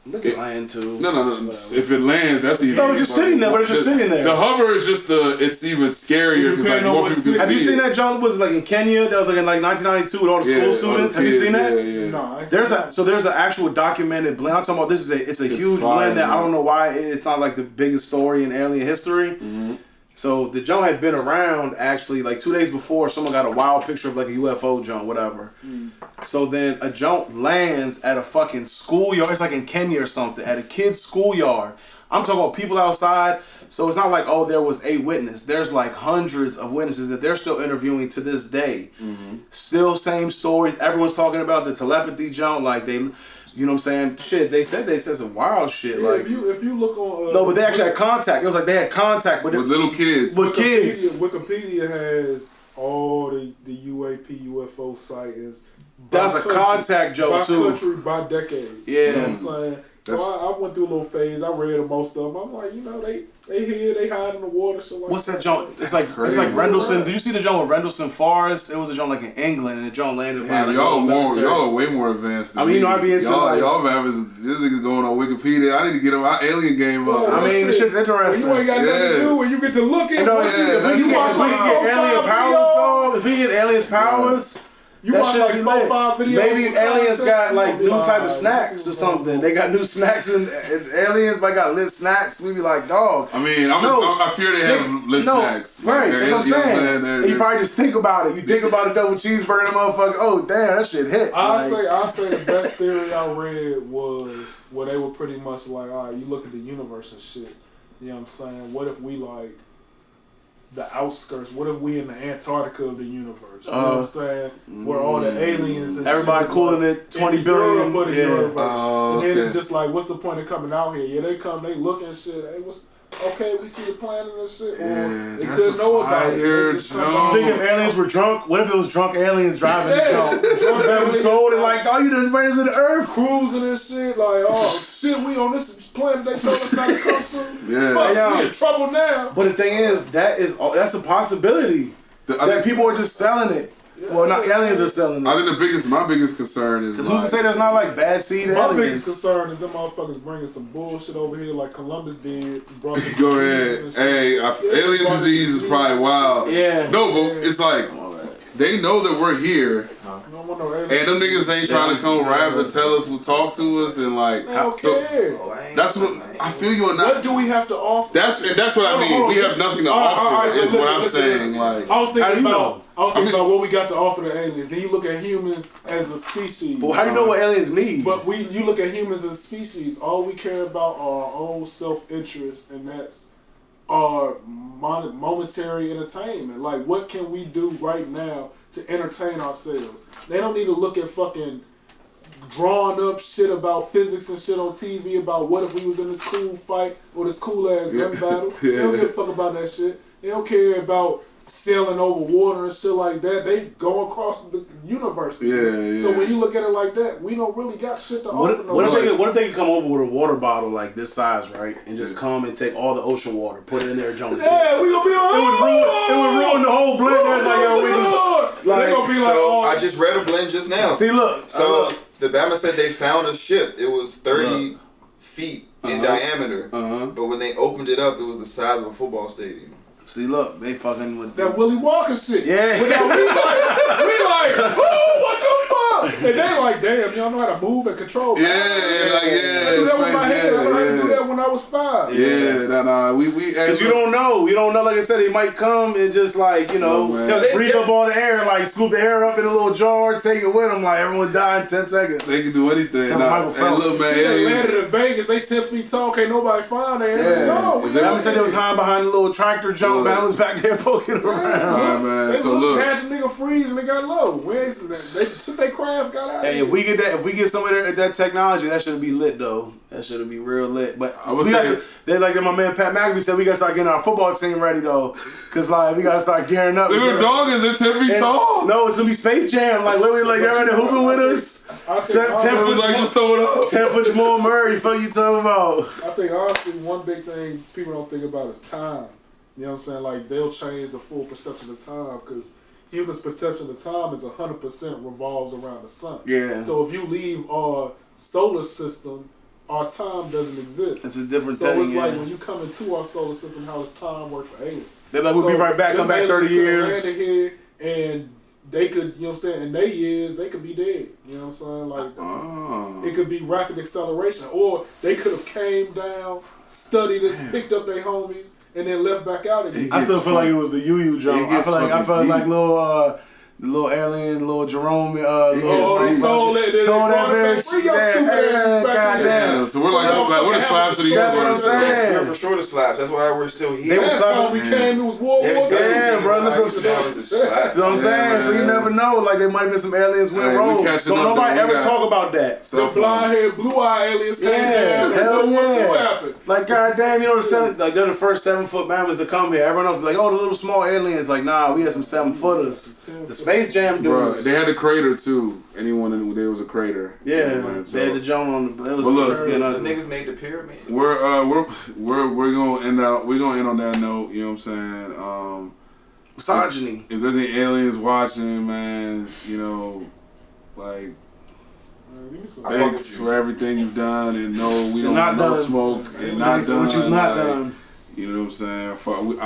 Look at land too. No. If it lands, that's even. No, it's just sitting there. But it's just sitting there. The hover is just it's even scarier because like more people can see. Have you seen that joint? Was it like in Kenya? That was like in like 1992 with all the school students. Have you seen that? Yeah. No, there's an actual documented blend. I'm talking about it's a huge blend that I don't know why it's not like the biggest story in alien history. Mm-hmm. So the joint had been around actually like 2 days before. Someone got a wild picture of like a UFO joint, whatever. So then a joint lands at a fucking schoolyard. It's like in Kenya or something, at a kid's schoolyard. I'm talking about people outside. So it's not like, oh, there was a witness. There's like hundreds of witnesses that they're still interviewing to this day. Still same stories. Everyone's talking about the telepathy joint. Like they, you know what I'm saying? Shit, they said some wild shit. Yeah, like if you look on no, but they actually had contact. It was like they had contact with little kids. With kids. Wikipedia has all the UAP UFO sightings. That's a contact joke too. By country, by decade. Yeah. You know what I'm saying? So I went through a little phase. I read most of them. I'm like, they here, they hide in the water. So like, what's that joint? It's like Rendlesham. Do you see the joint with Rendlesham Forest? It was a joint like in England, and the joint landed by like y'all are way more advanced than me. I'd be into y'all this nigga going on Wikipedia. I need to get my alien game up. I mean, this shit's interesting. You ain't got nothing to do when you get to look at if we get aliens powers. You watch like 4-5 videos. Maybe aliens got like new type of snacks or something. They got new snacks and aliens like got lit snacks. We be like, dog. I mean, I fear they have lit snacks. Right, that's what I'm saying. You probably just think about it. You think about a double cheeseburger, and motherfucker. Oh damn, that shit hit. I say the best theory I read was where they were pretty much like, all right, you look at the universe and shit. You know what I'm saying? What if we like the outskirts? What if we in the Antarctica of the universe? You know what I'm saying? Where all the aliens and everybody shit cooling like, it 20 billion. And then it's just like, what's the point of coming out here? Yeah, they come, they look and shit. Hey, we see the planet and shit. Or they couldn't know about it. You think if aliens were drunk? What if it was drunk aliens driving the junk? That was sold and like, oh, you done ran into the earth. Cruising and shit. Like, oh, shit, we on this planet they told us not to come to. Yeah. Fuck, we in trouble now. But the thing is, that's a possibility. That people are just selling it. Yeah, well, not aliens are selling it. I think my biggest concern is who's to say there's not like bad seed aliens? My biggest concern is them motherfuckers bringing some bullshit over here like Columbus did. Go ahead. Hey, alien disease is probably wild. Yeah. No, but it's like they know that we're here. You don't want no aliens. And them niggas ain't trying to come rap and tell us, talk to us, and like. They don't care. That's what I feel you on that. What do we have to offer? That's what I mean. We have nothing to offer. So is what I'm listen. saying. Like, I was thinking know? about what we got to offer the aliens. Then you look at humans as a species. But how do you know what aliens need? But you look at humans as a species. All we care about are our own self-interest, and that's our momentary entertainment. Like, what can we do right now to entertain ourselves? They don't need to look at fucking drawn up shit about physics and shit on TV about what if we was in this cool fight or this cool ass gun battle. They don't give a fuck about that shit. They don't care about sailing over water and shit like that. They go across the universe. Yeah. So when you look at it like that, we don't really got shit to offer. What if they could come over with a water bottle like this size, right, and just come and take all the ocean water, put it in there, jump. Yeah, we gonna be like, it would ruin the whole blend. That's like, yo, we just like, they gonna be like, so I just read a blend just now. See, look. So the Bama said they found a ship. It was 30 feet in diameter, but when they opened it up, it was the size of a football stadium. See, look, they fucking with that Willie Walker shit. Yeah. We like, oh, what the fuck? And they like, damn, y'all know how to move and control. I do that with my hand. I learned to do that when I was 5. Because you don't know. You don't know. Like I said, he might come and just like, you know, breathe up all the air, like scoop the air up in a little jar, take it with them. Like everyone die in 10 seconds. They can do anything. Michael Phelps. Look, man, they landed in Vegas. They 10 feet tall. Can't nobody find them. They said they was hiding behind the little tractor jump. I was back there poking around. Man. They So look, had the nigga freeze and they got low. They took their craft, got out. Hey, if we get some of that technology, that should be lit though. That should be real lit. But I was saying, they like my man Pat McAfee said, we gotta start getting our football team ready though, cause like we gotta start gearing up. Little dog is 10 feet tall. No, it's gonna be Space Jam. Like literally, like they're already hooping with us. 10 foot, like just throw it up. 10 foot Jamal Murray. Fuck you talking about? I think honestly, one big thing people don't think about is time. You know what I'm saying? Like, they'll change the full perception of time because humans' perception of time is 100% revolves around the sun. Yeah. So if you leave our solar system, our time doesn't exist. It's a different thing. So it's yeah. like when you come into our solar system, how does time work for aliens? They're like, we'll be right back, come back 30 years. Landed here and they could, you know what I'm saying, in their years, they could be dead. You know what I'm saying? Like, it could be rapid acceleration. Or they could have came down, studied us, picked up their homies, and then left back out again. I still feel like it was the Yu jump. I felt like little alien, little Jerome. They stole it. Stole that bitch. Goddamn. So we're like, we're the slaps of the universe. That's what I'm saying. We're for sure the slaps. That's why we're still here. They were That's how we came. It was World War II. Yeah, bro. That's what I'm saying. So you never know. Like there might have been some aliens went rogue. Don't nobody ever talk about that. The blonde haired, blue eye aliens came down. Hell yeah. Like goddamn, you know they're the first 7-foot mammals to come here. Everyone else be like, oh, the little small aliens. Like nah, we had some 7-footers. The Space Jam dudes. Bro, they had the crater too. Anyone in there was a crater. Yeah, they had the jump on the. It was the niggas made the pyramid. We're gonna end out. We're gonna end on that note. You know what I'm saying? Misogyny. If there's any aliens watching, man, you know, like. Thanks for everything you've done, and no, we don't want no smoke, and not done. What you've not done. You know what I'm saying? I fuck with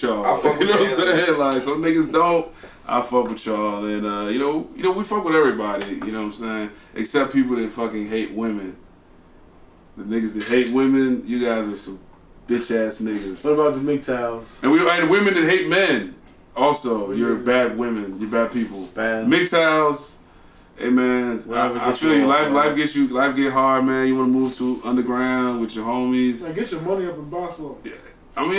y'all. You know what I'm saying? Like some niggas don't. I fuck with y'all, and you know we fuck with everybody. You know what I'm saying? Except people that fucking hate women. The niggas that hate women, you guys are some bitch ass niggas. What about the MGTOWs? And women that hate men. Also, you're bad women. You're bad people. Bad. MGTOWs. Hey man, I feel you. Life get hard, man. You want to move to underground with your homies. Man, get your money up and buy some. Yeah. I mean,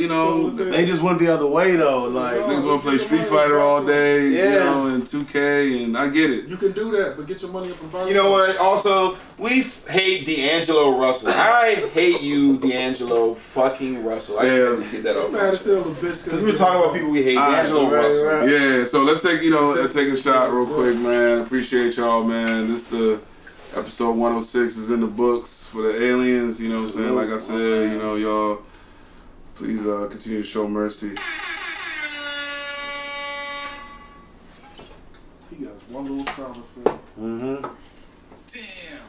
you know, they just went the other way though. Like niggas want to play Street Fighter all day, you know, and 2K, and I get it. You can do that, but get your money up and buy some. You know what? Also, we hate D'Angelo Russell. I hate you, D'Angelo fucking Russell. I just wanted to get that off. Because we were talking about people we hate, D'Angelo Russell. Right. Yeah, so let's take a shot real quick, man. Appreciate y'all, man. The episode 106 is in the books for the aliens. You know what I'm saying? Like I said, you know, y'all. Please continue to show mercy. He got one little sound effect. Mm-hmm. Damn.